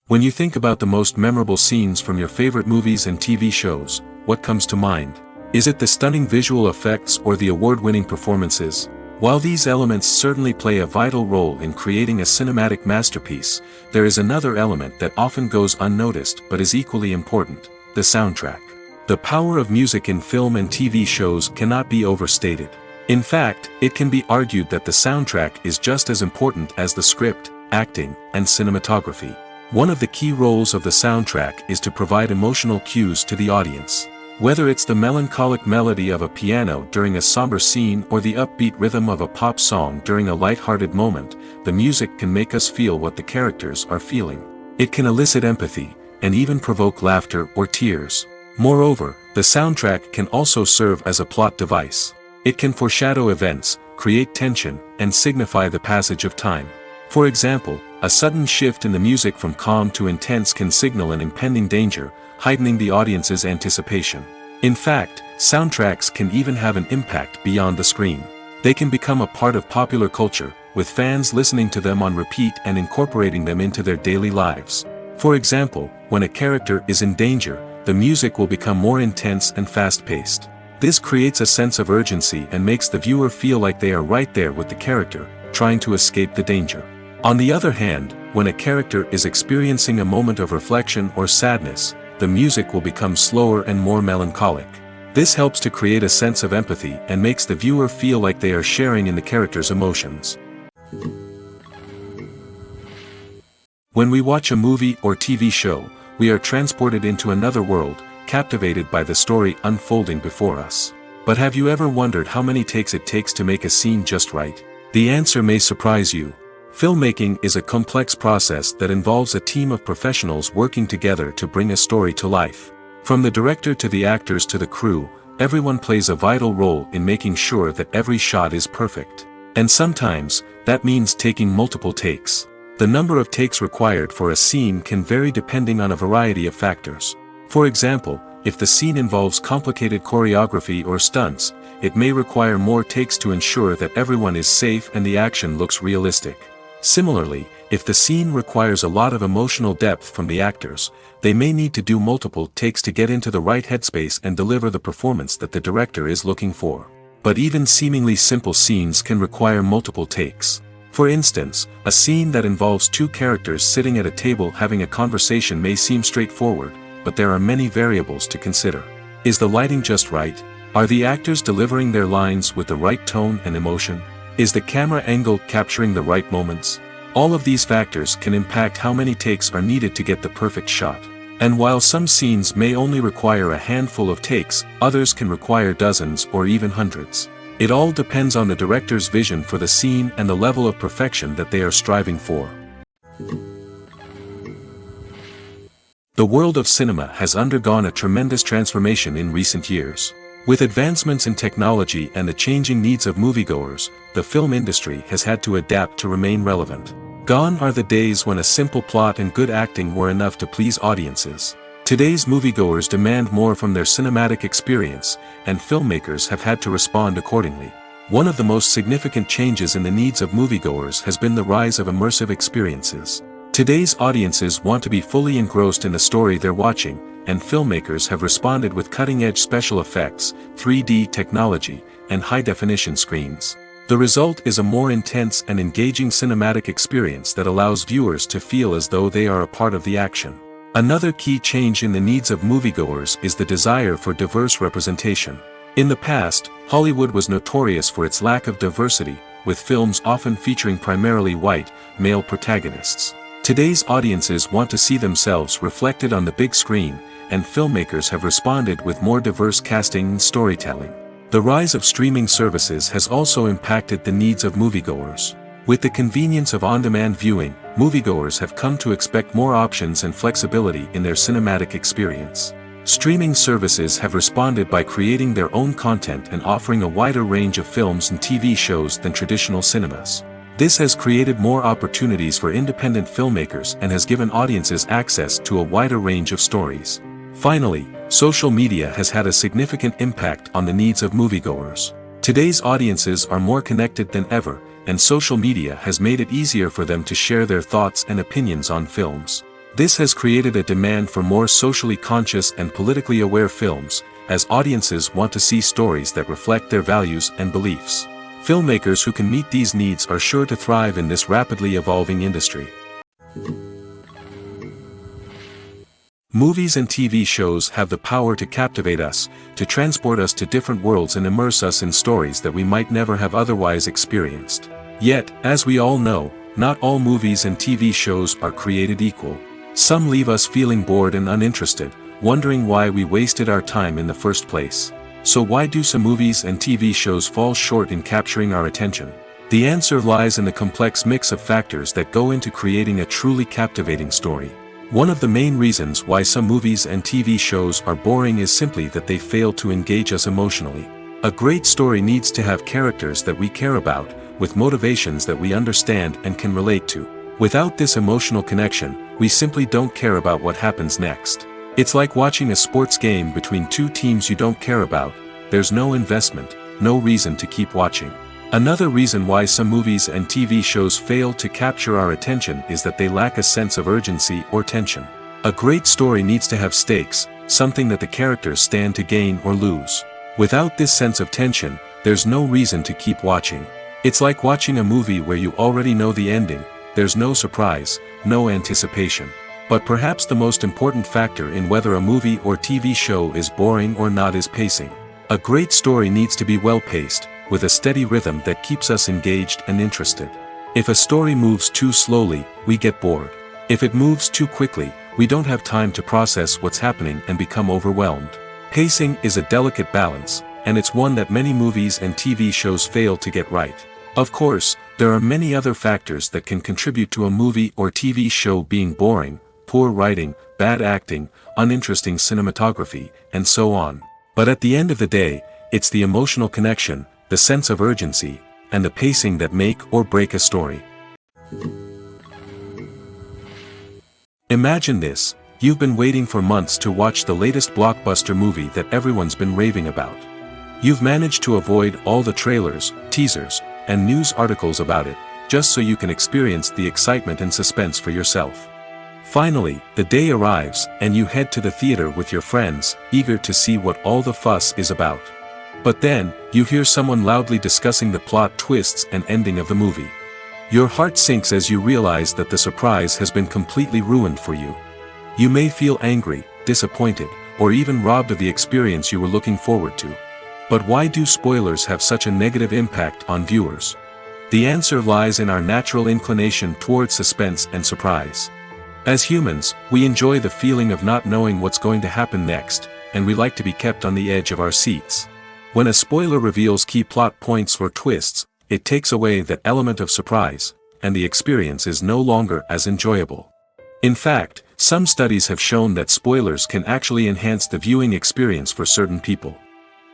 When you think about the most memorable scenes from your favorite movies and TV shows, what comes to mind? Is it the stunning visual effects or the award-winning performances? While these elements certainly play a vital role in creating a cinematic masterpiece, there is another element that often goes unnoticed but is equally important: the soundtrack. The power of music in film and TV shows cannot be overstated. In fact, it can be argued that the soundtrack is just as important as the script, acting, and cinematography. One of the key roles of the soundtrack is to provide emotional cues to the audience. Whether it's the melancholic melody of a piano during a somber scene or the upbeat rhythm of a pop song during a light-hearted moment, the music can make us feel what the characters are feeling. It can elicit empathy, and even provoke laughter or tears. Moreover, the soundtrack can also serve as a plot device. It can foreshadow events, create tension, and signify the passage of time. For example, a sudden shift in the music from calm to intense can signal an impending danger, heightening the audience's anticipation. In fact, soundtracks can even have an impact beyond the screen. They can become a part of popular culture, with fans listening to them on repeat and incorporating them into their daily lives. For example, when a character is in danger, the music will become more intense and fast-paced. This creates a sense of urgency and makes the viewer feel like they are right there with the character, trying to escape the danger. On the other hand, when a character is experiencing a moment of reflection or sadness, the music will become slower and more melancholic. This helps to create a sense of empathy and makes the viewer feel like they are sharing in the character's emotions. When we watch a movie or TV show, we are transported into another world, captivated by the story unfolding before us. But have you ever wondered how many takes it takes to make a scene just right? The answer may surprise you. Filmmaking is a complex process that involves a team of professionals working together to bring a story to life. From the director to the actors to the crew, everyone plays a vital role in making sure that every shot is perfect. And sometimes, that means taking multiple takes. The number of takes required for a scene can vary depending on a variety of factors. For example, if the scene involves complicated choreography or stunts, it may require more takes to ensure that everyone is safe and the action looks realistic. Similarly, if the scene requires a lot of emotional depth from the actors, they may need to do multiple takes to get into the right headspace and deliver the performance that the director is looking for. But even seemingly simple scenes can require multiple takes. For instance, a scene that involves two characters sitting at a table having a conversation may seem straightforward, but there are many variables to consider. Is the lighting just right? Are the actors delivering their lines with the right tone and emotion? Is the camera angle capturing the right moments? All of these factors can impact how many takes are needed to get the perfect shot. And while some scenes may only require a handful of takes, others can require dozens or even hundreds. It all depends on the director's vision for the scene and the level of perfection that they are striving for. The world of cinema has undergone a tremendous transformation in recent years. With advancements in technology and the changing needs of moviegoers, the film industry has had to adapt to remain relevant. Gone are the days when a simple plot and good acting were enough to please audiences. Today's moviegoers demand more from their cinematic experience, and filmmakers have had to respond accordingly. One of the most significant changes in the needs of moviegoers has been the rise of immersive experiences. Today's audiences want to be fully engrossed in the story they're watching, and filmmakers have responded with cutting-edge special effects, 3D technology, and high-definition screens. The result is a more intense and engaging cinematic experience that allows viewers to feel as though they are a part of the action. Another key change in the needs of moviegoers is the desire for diverse representation. In the past, Hollywood was notorious for its lack of diversity, with films often featuring primarily white, male protagonists. Today's audiences want to see themselves reflected on the big screen, and filmmakers have responded with more diverse casting and storytelling. The rise of streaming services has also impacted the needs of moviegoers. With the convenience of on-demand viewing, moviegoers have come to expect more options and flexibility in their cinematic experience. Streaming services have responded by creating their own content and offering a wider range of films and TV shows than traditional cinemas. This has created more opportunities for independent filmmakers and has given audiences access to a wider range of stories. Finally, social media has had a significant impact on the needs of moviegoers. Today's audiences are more connected than ever, and social media has made it easier for them to share their thoughts and opinions on films. This has created a demand for more socially conscious and politically aware films, as audiences want to see stories that reflect their values and beliefs. Filmmakers who can meet these needs are sure to thrive in this rapidly evolving industry. Movies and TV shows have the power to captivate us, to transport us to different worlds and immerse us in stories that we might never have otherwise experienced. Yet, as we all know, not all movies and TV shows are created equal. Some leave us feeling bored and uninterested, wondering why we wasted our time in the first place. So why do some movies and TV shows fall short in capturing our attention? The answer lies in the complex mix of factors that go into creating a truly captivating story. One of the main reasons why some movies and TV shows are boring is simply that they fail to engage us emotionally. A great story needs to have characters that we care about, with motivations that we understand and can relate to. Without this emotional connection, we simply don't care about what happens next. It's like watching a sports game between two teams you don't care about. There's no investment, no reason to keep watching. Another reason why some movies and TV shows fail to capture our attention is that they lack a sense of urgency or tension. A great story needs to have stakes, something that the characters stand to gain or lose. Without this sense of tension, there's no reason to keep watching. It's like watching a movie where you already know the ending. There's no surprise, no anticipation. But perhaps the most important factor in whether a movie or TV show is boring or not is pacing. A great story needs to be well-paced, with a steady rhythm that keeps us engaged and interested. If a story moves too slowly, we get bored. If it moves too quickly, we don't have time to process what's happening and become overwhelmed. Pacing is a delicate balance, and it's one that many movies and TV shows fail to get right. Of course, there are many other factors that can contribute to a movie or TV show being boring: poor writing, bad acting, uninteresting cinematography, and so on. But at the end of the day, it's the emotional connection, the sense of urgency, and the pacing that make or break a story. Imagine this: you've been waiting for months to watch the latest blockbuster movie that everyone's been raving about. You've managed to avoid all the trailers, teasers, and news articles about it, just so you can experience the excitement and suspense for yourself. Finally, the day arrives, and you head to the theater with your friends, eager to see what all the fuss is about. But then, you hear someone loudly discussing the plot twists and ending of the movie. Your heart sinks as you realize that the surprise has been completely ruined for you. You may feel angry, disappointed, or even robbed of the experience you were looking forward to. But why do spoilers have such a negative impact on viewers? The answer lies in our natural inclination toward suspense and surprise. As humans, we enjoy the feeling of not knowing what's going to happen next, and we like to be kept on the edge of our seats. When a spoiler reveals key plot points or twists, it takes away that element of surprise, and the experience is no longer as enjoyable. In fact, some studies have shown that spoilers can actually enhance the viewing experience for certain people.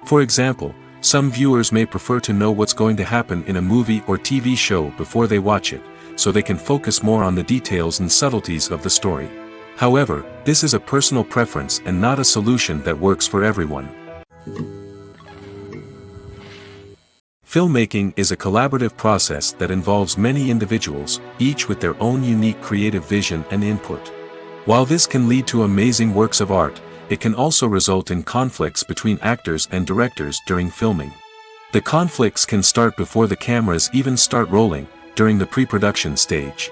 For example, some viewers may prefer to know what's going to happen in a movie or TV show before they watch it, so they can focus more on the details and subtleties of the story. However, this is a personal preference and not a solution that works for everyone. Filmmaking is a collaborative process that involves many individuals, each with their own unique creative vision and input. While this can lead to amazing works of art, it can also result in conflicts between actors and directors during filming. The conflicts can start before the cameras even start rolling, during the pre-production stage.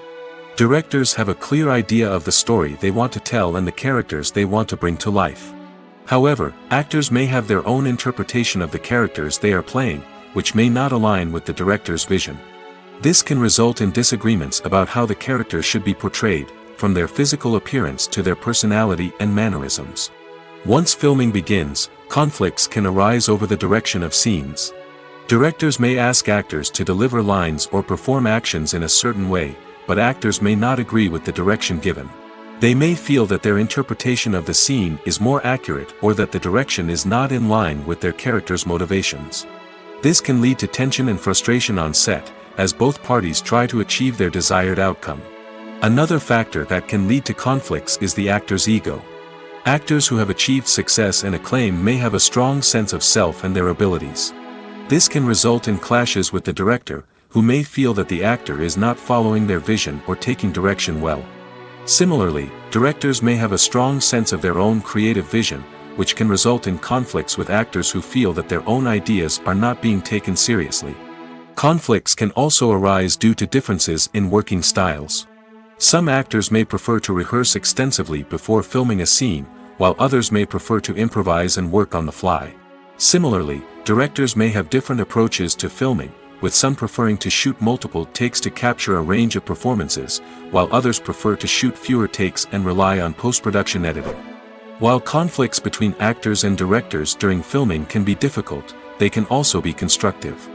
Directors have a clear idea of the story they want to tell and the characters they want to bring to life. However, actors may have their own interpretation of the characters they are playing, which may not align with the director's vision. This can result in disagreements about how the characters should be portrayed, from their physical appearance to their personality and mannerisms. Once filming begins, conflicts can arise over the direction of scenes. Directors may ask actors to deliver lines or perform actions in a certain way, but actors may not agree with the direction given. They may feel that their interpretation of the scene is more accurate or that the direction is not in line with their character's motivations. This can lead to tension and frustration on set, as both parties try to achieve their desired outcome. Another factor that can lead to conflicts is the actor's ego. Actors who have achieved success and acclaim may have a strong sense of self and their abilities. This can result in clashes with the director, who may feel that the actor is not following their vision or taking direction well. Similarly, directors may have a strong sense of their own creative vision, which can result in conflicts with actors who feel that their own ideas are not being taken seriously. Conflicts can also arise due to differences in working styles. Some actors may prefer to rehearse extensively before filming a scene, while others may prefer to improvise and work on the fly. Similarly, directors may have different approaches to filming, with some preferring to shoot multiple takes to capture a range of performances, while others prefer to shoot fewer takes and rely on post-production editing. While conflicts between actors and directors during filming can be difficult, they can also be constructive.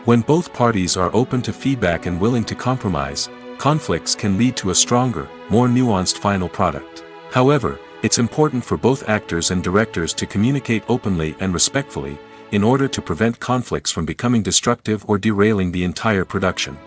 When both parties are open to feedback and willing to compromise, conflicts can lead to a stronger, more nuanced final product. However, it's important for both actors and directors to communicate openly and respectfully, in order to prevent conflicts from becoming destructive or derailing the entire production.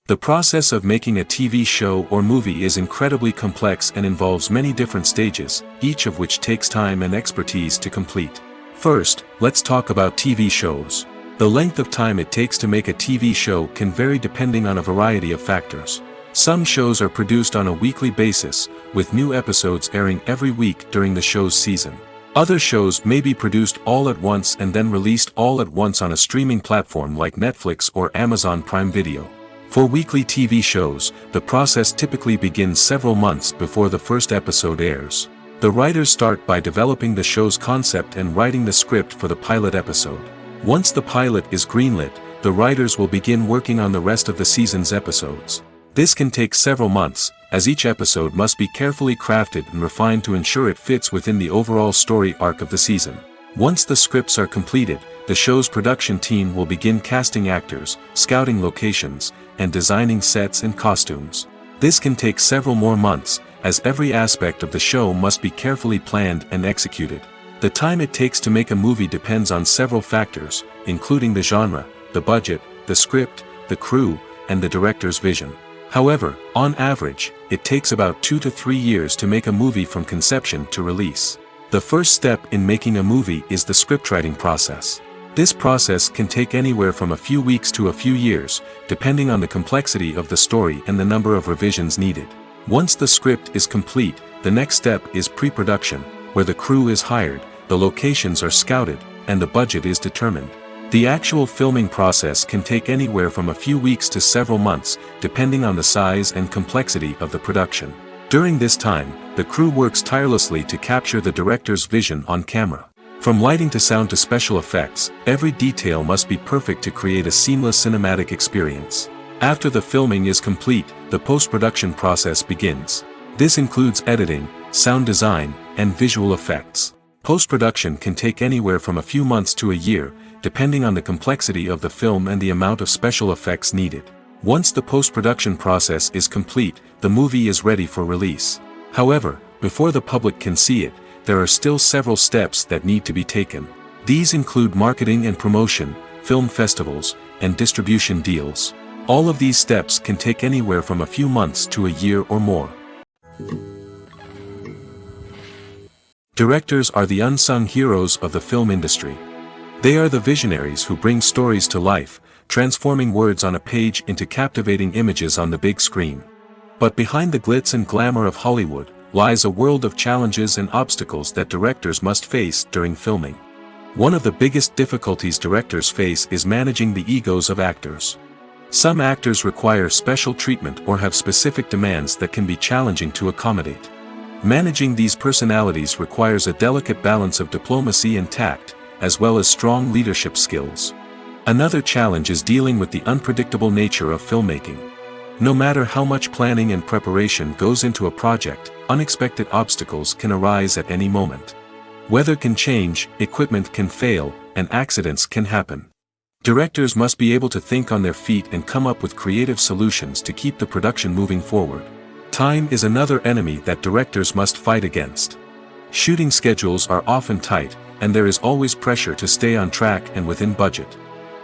The process of making a TV show or movie is incredibly complex and involves many different stages, each of which takes time and expertise to complete. First, let's talk about TV shows. The length of time it takes to make a TV show can vary depending on a variety of factors. Some shows are produced on a weekly basis, with new episodes airing every week during the show's season. Other shows may be produced all at once and then released all at once on a streaming platform like Netflix or Amazon Prime Video. For weekly TV shows, the process typically begins several months before the first episode airs. The writers start by developing the show's concept and writing the script for the pilot episode. Once the pilot is greenlit, the writers will begin working on the rest of the season's episodes. This can take several months, as each episode must be carefully crafted and refined to ensure it fits within the overall story arc of the season. Once the scripts are completed, the show's production team will begin casting actors, scouting locations, and designing sets and costumes. This can take several more months, as every aspect of the show must be carefully planned and executed. The time it takes to make a movie depends on several factors, including the genre, the budget, the script, the crew, and the director's vision. However, on average, it takes about 2 to 3 years to make a movie from conception to release. The first step in making a movie is the scriptwriting process. This process can take anywhere from a few weeks to a few years, depending on the complexity of the story and the number of revisions needed. Once the script is complete, the next step is pre-production, where the crew is hired, the locations are scouted, and the budget is determined. The actual filming process can take anywhere from a few weeks to several months, depending on the size and complexity of the production. During this time, the crew works tirelessly to capture the director's vision on camera. From lighting to sound to special effects, every detail must be perfect to create a seamless cinematic experience. After the filming is complete, the post-production process begins. This includes editing, sound design, and visual effects. Post-production can take anywhere from a few months to a year, depending on the complexity of the film and the amount of special effects needed. Once the post-production process is complete, the movie is ready for release. However, before the public can see it, there are still several steps that need to be taken. These include marketing and promotion, film festivals, and distribution deals. All of these steps can take anywhere from a few months to a year or more. Directors are the unsung heroes of the film industry. They are the visionaries who bring stories to life, transforming words on a page into captivating images on the big screen. But behind the glitz and glamour of Hollywood, lies a world of challenges and obstacles that directors must face during filming. One of the biggest difficulties directors face is managing the egos of actors. Some actors require special treatment or have specific demands that can be challenging to accommodate. Managing these personalities requires a delicate balance of diplomacy and tact, as well as strong leadership skills. Another challenge is dealing with the unpredictable nature of filmmaking. No matter how much planning and preparation goes into a project, unexpected obstacles can arise at any moment. Weather can change, equipment can fail, and accidents can happen. Directors must be able to think on their feet and come up with creative solutions to keep the production moving forward. Time is another enemy that directors must fight against. Shooting schedules are often tight, and there is always pressure to stay on track and within budget.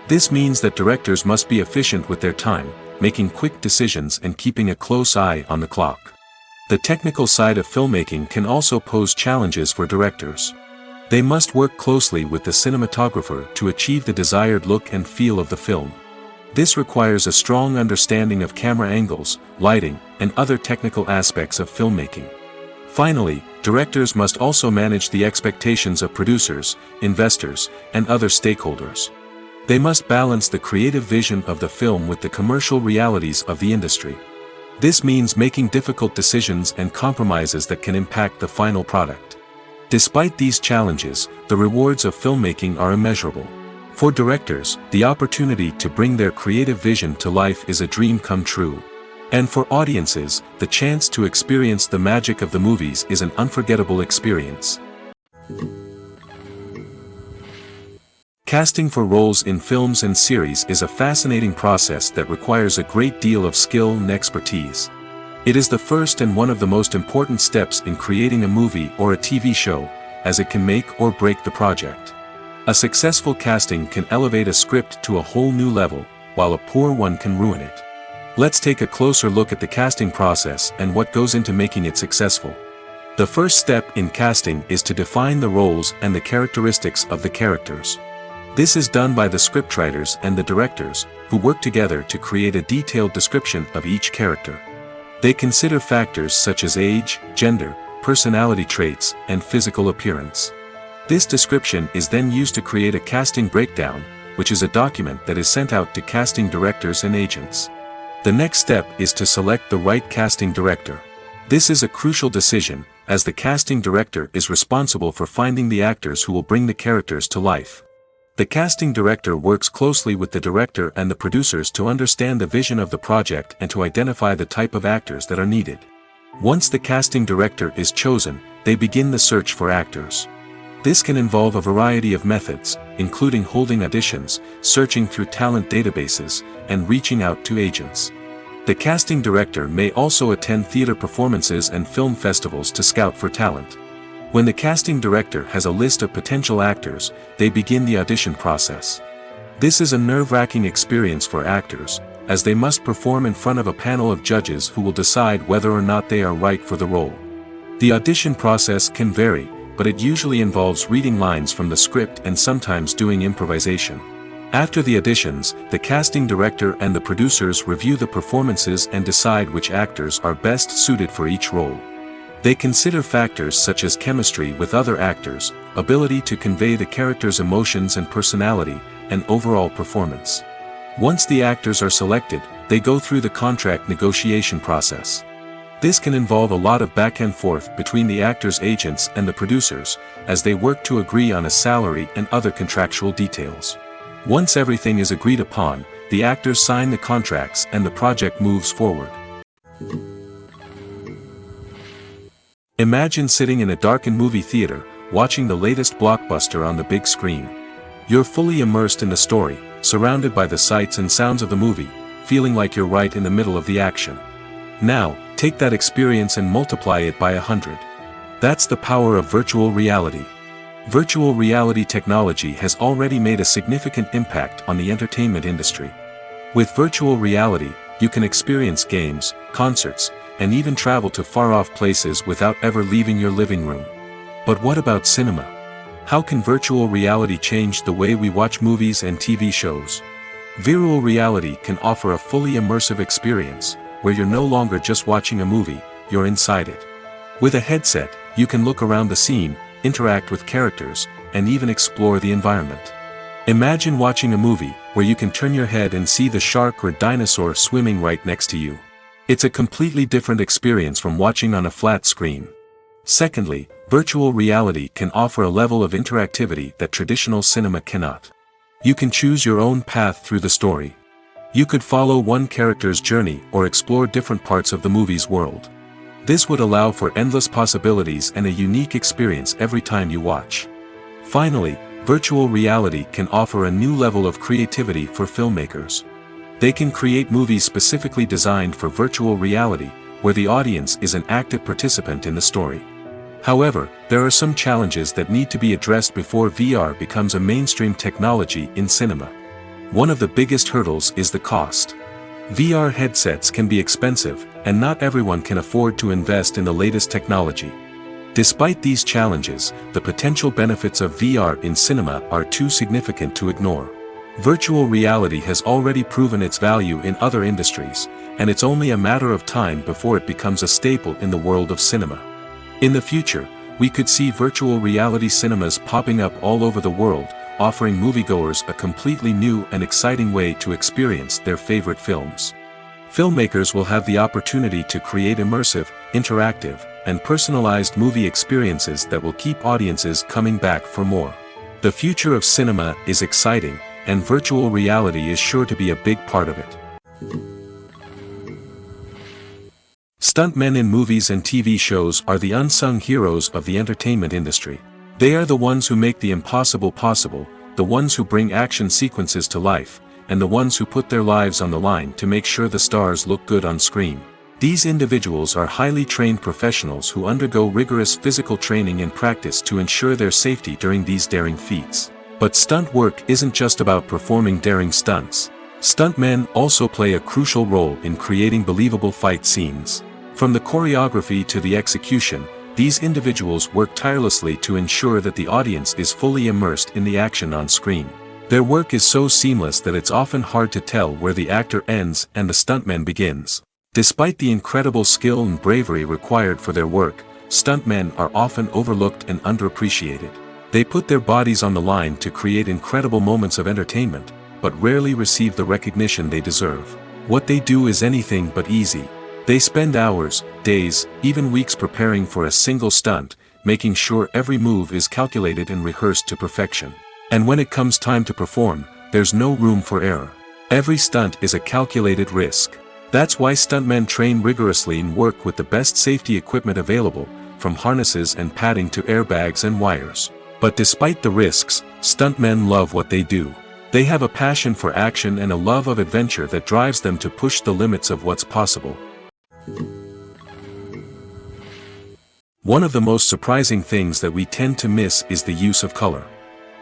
This means that directors must be efficient with their time, making quick decisions and keeping a close eye on the clock. The technical side of filmmaking can also pose challenges for directors. They must work closely with the cinematographer to achieve the desired look and feel of the film. This requires a strong understanding of camera angles, lighting, and other technical aspects of filmmaking. Finally, directors must also manage the expectations of producers, investors, and other stakeholders. They must balance the creative vision of the film with the commercial realities of the industry. This means making difficult decisions and compromises that can impact the final product. Despite these challenges, the rewards of filmmaking are immeasurable. For directors, the opportunity to bring their creative vision to life is a dream come true. And for audiences, the chance to experience the magic of the movies is an unforgettable experience. Casting for roles in films and series is a fascinating process that requires a great deal of skill and expertise. It is the first and one of the most important steps in creating a movie or a TV show, as it can make or break the project. A successful casting can elevate a script to a whole new level, while a poor one can ruin it. Let's take a closer look at the casting process and what goes into making it successful. The first step in casting is to define the roles and the characteristics of the characters. This is done by the scriptwriters and the directors, who work together to create a detailed description of each character. They consider factors such as age, gender, personality traits, and physical appearance. This description is then used to create a casting breakdown, which is a document that is sent out to casting directors and agents. The next step is to select the right casting director. This is a crucial decision, as the casting director is responsible for finding the actors who will bring the characters to life. The casting director works closely with the director and the producers to understand the vision of the project and to identify the type of actors that are needed. Once the casting director is chosen, they begin the search for actors. This can involve a variety of methods, including holding auditions, searching through talent databases, and reaching out to agents. The casting director may also attend theater performances and film festivals to scout for talent. When the casting director has a list of potential actors, they begin the audition process. This is a nerve-wracking experience for actors, as they must perform in front of a panel of judges who will decide whether or not they are right for the role. The audition process can vary, but it usually involves reading lines from the script and sometimes doing improvisation. After the auditions, the casting director and the producers review the performances and decide which actors are best suited for each role. They consider factors such as chemistry with other actors, ability to convey the character's emotions and personality, and overall performance. Once the actors are selected, they go through the contract negotiation process. This can involve a lot of back and forth between the actors' agents and the producers, as they work to agree on a salary and other contractual details. Once everything is agreed upon, the actors sign the contracts and the project moves forward. Imagine sitting in a darkened movie theater, watching the latest blockbuster on the big screen. You're fully immersed in the story, surrounded by the sights and sounds of the movie, feeling like you're right in the middle of the action. Now, take that experience and multiply it by 100. That's the power of virtual reality. Virtual reality technology has already made a significant impact on the entertainment industry. With virtual reality, you can experience games, concerts, and even travel to far-off places without ever leaving your living room. But what about cinema? How can virtual reality change the way we watch movies and TV shows? Virtual reality can offer a fully immersive experience, where you're no longer just watching a movie, you're inside it. With a headset, you can look around the scene, interact with characters, and even explore the environment. Imagine watching a movie, where you can turn your head and see the shark or dinosaur swimming right next to you. It's a completely different experience from watching on a flat screen. Secondly, virtual reality can offer a level of interactivity that traditional cinema cannot. You can choose your own path through the story. You could follow one character's journey or explore different parts of the movie's world. This would allow for endless possibilities and a unique experience every time you watch. Finally, virtual reality can offer a new level of creativity for filmmakers. They can create movies specifically designed for virtual reality, where the audience is an active participant in the story. However, there are some challenges that need to be addressed before VR becomes a mainstream technology in cinema. One of the biggest hurdles is the cost. VR headsets can be expensive, and not everyone can afford to invest in the latest technology. Despite these challenges, the potential benefits of VR in cinema are too significant to ignore. Virtual reality has already proven its value in other industries, and it's only a matter of time before it becomes a staple in the world of cinema. In the future, we could see virtual reality cinemas popping up all over the world, offering moviegoers a completely new and exciting way to experience their favorite films. Filmmakers will have the opportunity to create immersive, interactive, and personalized movie experiences that will keep audiences coming back for more. The future of cinema is exciting, and virtual reality is sure to be a big part of it. Stuntmen in movies and TV shows are the unsung heroes of the entertainment industry. They are the ones who make the impossible possible, the ones who bring action sequences to life, and the ones who put their lives on the line to make sure the stars look good on screen. These individuals are highly trained professionals who undergo rigorous physical training and practice to ensure their safety during these daring feats. But stunt work isn't just about performing daring stunts. Stuntmen also play a crucial role in creating believable fight scenes. From the choreography to the execution, these individuals work tirelessly to ensure that the audience is fully immersed in the action on screen. Their work is so seamless that it's often hard to tell where the actor ends and the stuntman begins. Despite the incredible skill and bravery required for their work, stuntmen are often overlooked and underappreciated. They put their bodies on the line to create incredible moments of entertainment, but rarely receive the recognition they deserve. What they do is anything but easy. They spend hours, days, even weeks preparing for a single stunt, making sure every move is calculated and rehearsed to perfection. And when it comes time to perform, there's no room for error. Every stunt is a calculated risk. That's why stuntmen train rigorously and work with the best safety equipment available, from harnesses and padding to airbags and wires. But despite the risks, stuntmen love what they do. They have a passion for action and a love of adventure that drives them to push the limits of what's possible. One of the most surprising things that we tend to miss is the use of color.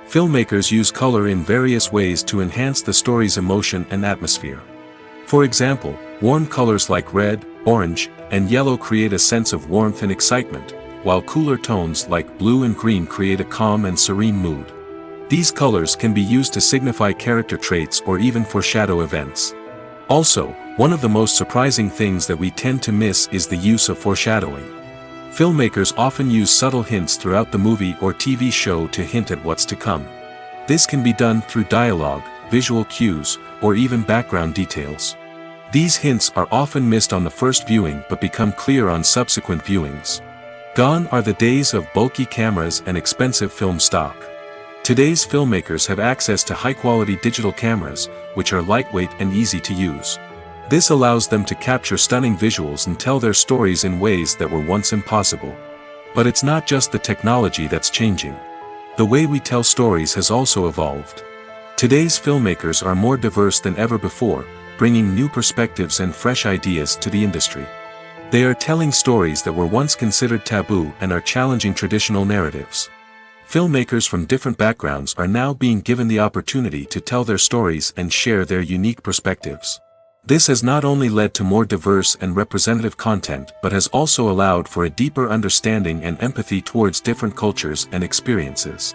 Filmmakers use color in various ways to enhance the story's emotion and atmosphere. For example, warm colors like red, orange, and yellow create a sense of warmth and excitement, while cooler tones like blue and green create a calm and serene mood. These colors can be used to signify character traits or even foreshadow events. Also, one of the most surprising things that we tend to miss is the use of foreshadowing. Filmmakers often use subtle hints throughout the movie or TV show to hint at what's to come. This can be done through dialogue, visual cues, or even background details. These hints are often missed on the first viewing but become clear on subsequent viewings. Gone are the days of bulky cameras and expensive film stock. Today's filmmakers have access to high-quality digital cameras, which are lightweight and easy to use. This allows them to capture stunning visuals and tell their stories in ways that were once impossible. But it's not just the technology that's changing. The way we tell stories has also evolved. Today's filmmakers are more diverse than ever before, bringing new perspectives and fresh ideas to the industry. They are telling stories that were once considered taboo and are challenging traditional narratives. Filmmakers from different backgrounds are now being given the opportunity to tell their stories and share their unique perspectives. This has not only led to more diverse and representative content but has also allowed for a deeper understanding and empathy towards different cultures and experiences.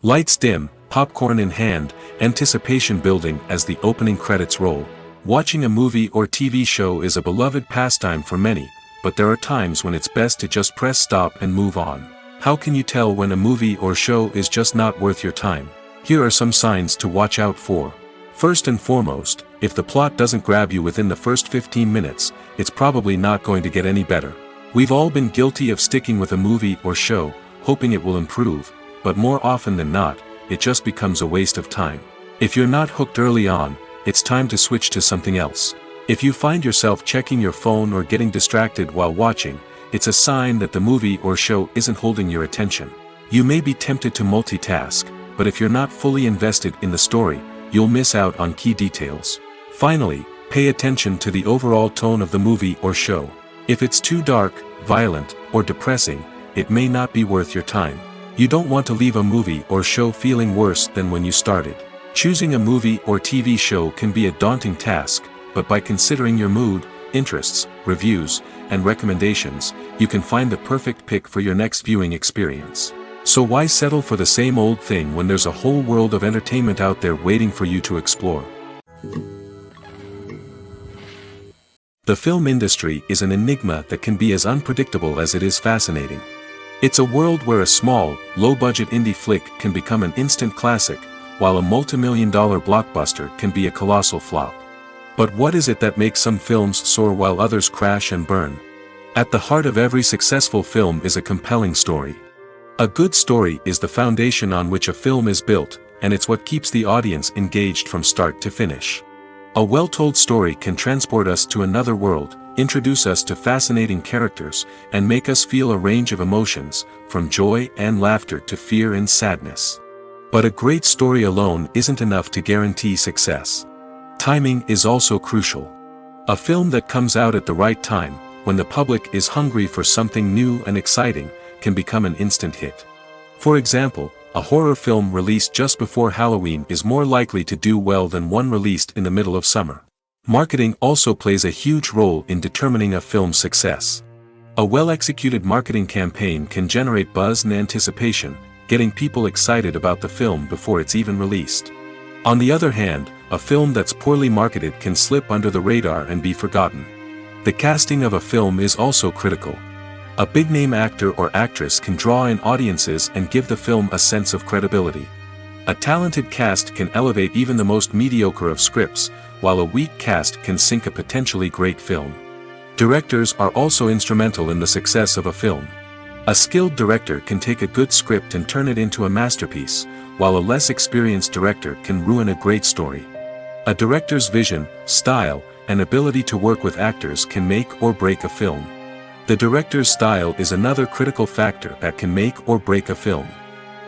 Lights dim, popcorn in hand, anticipation building as the opening credits roll. Watching a movie or TV show is a beloved pastime for many, but there are times when it's best to just press stop and move on. How can you tell when a movie or show is just not worth your time? Here are some signs to watch out for. First and foremost, if the plot doesn't grab you within the first 15 minutes, it's probably not going to get any better. We've all been guilty of sticking with a movie or show, hoping it will improve, but more often than not, it just becomes a waste of time. If you're not hooked early on, it's time to switch to something else. If you find yourself checking your phone or getting distracted while watching, it's a sign that the movie or show isn't holding your attention. You may be tempted to multitask, but if you're not fully invested in the story, you'll miss out on key details. Finally, pay attention to the overall tone of the movie or show. If it's too dark, violent, or depressing, it may not be worth your time. You don't want to leave a movie or show feeling worse than when you started. Choosing a movie or TV show can be a daunting task, but by considering your mood, interests, reviews, and recommendations, you can find the perfect pick for your next viewing experience. So why settle for the same old thing when there's a whole world of entertainment out there waiting for you to explore? The film industry is an enigma that can be as unpredictable as it is fascinating. It's a world where a small, low-budget indie flick can become an instant classic, while a multi-million-dollar blockbuster can be a colossal flop. But what is it that makes some films soar while others crash and burn? At the heart of every successful film is a compelling story. A good story is the foundation on which a film is built, and it's what keeps the audience engaged from start to finish. A well-told story can transport us to another world, introduce us to fascinating characters, and make us feel a range of emotions, from joy and laughter to fear and sadness. But a great story alone isn't enough to guarantee success. Timing is also crucial. A film that comes out at the right time, when the public is hungry for something new and exciting, can become an instant hit. For example, a horror film released just before Halloween is more likely to do well than one released in the middle of summer. Marketing also plays a huge role in determining a film's success. A well-executed marketing campaign can generate buzz and anticipation, getting people excited about the film before it's even released. On the other hand, a film that's poorly marketed can slip under the radar and be forgotten. The casting of a film is also critical. A big-name actor or actress can draw in audiences and give the film a sense of credibility. A talented cast can elevate even the most mediocre of scripts, while a weak cast can sink a potentially great film. Directors are also instrumental in the success of a film. A skilled director can take a good script and turn it into a masterpiece, while a less experienced director can ruin a great story. A director's vision, style, and ability to work with actors can make or break a film. The director's style is another critical factor that can make or break a film.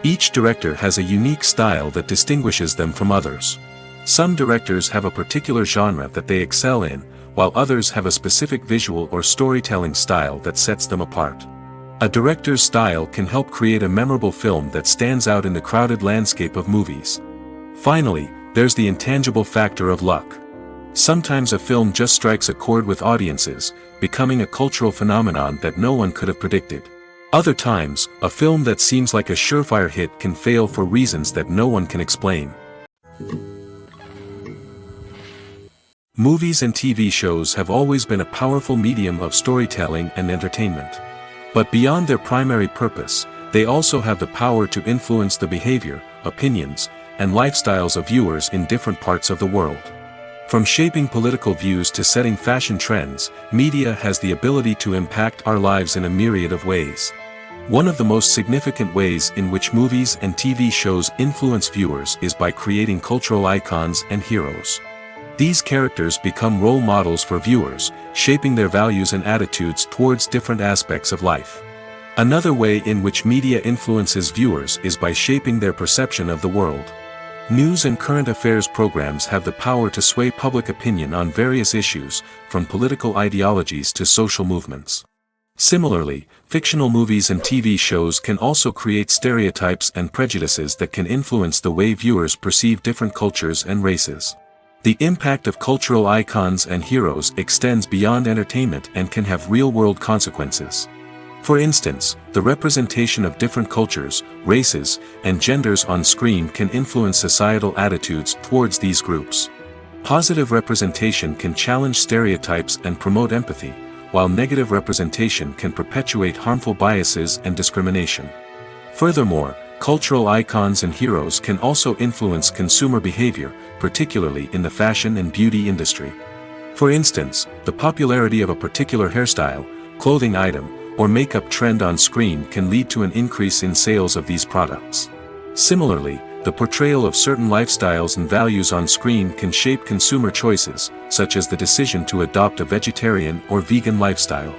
Each director has a unique style that distinguishes them from others. Some directors have a particular genre that they excel in, while others have a specific visual or storytelling style that sets them apart. A director's style can help create a memorable film that stands out in the crowded landscape of movies. Finally, there's the intangible factor of luck. Sometimes a film just strikes a chord with audiences, becoming a cultural phenomenon that no one could have predicted. Other times, a film that seems like a surefire hit can fail for reasons that no one can explain. Movies and TV shows have always been a powerful medium of storytelling and entertainment. But beyond their primary purpose, they also have the power to influence the behavior, opinions, and lifestyles of viewers in different parts of the world. From shaping political views to setting fashion trends, media has the ability to impact our lives in a myriad of ways. One of the most significant ways in which movies and TV shows influence viewers is by creating cultural icons and heroes. These characters become role models for viewers, shaping their values and attitudes towards different aspects of life. Another way in which media influences viewers is by shaping their perception of the world. News and current affairs programs have the power to sway public opinion on various issues, from political ideologies to social movements. Similarly, fictional movies and TV shows can also create stereotypes and prejudices that can influence the way viewers perceive different cultures and races. The impact of cultural icons and heroes extends beyond entertainment and can have real-world consequences. For instance, the representation of different cultures, races, and genders on screen can influence societal attitudes towards these groups. Positive representation can challenge stereotypes and promote empathy, while negative representation can perpetuate harmful biases and discrimination. Furthermore, cultural icons and heroes can also influence consumer behavior, particularly in the fashion and beauty industry. For instance, the popularity of a particular hairstyle, clothing item, or makeup trend on screen can lead to an increase in sales of these products. Similarly, the portrayal of certain lifestyles and values on screen can shape consumer choices, such as the decision to adopt a vegetarian or vegan lifestyle.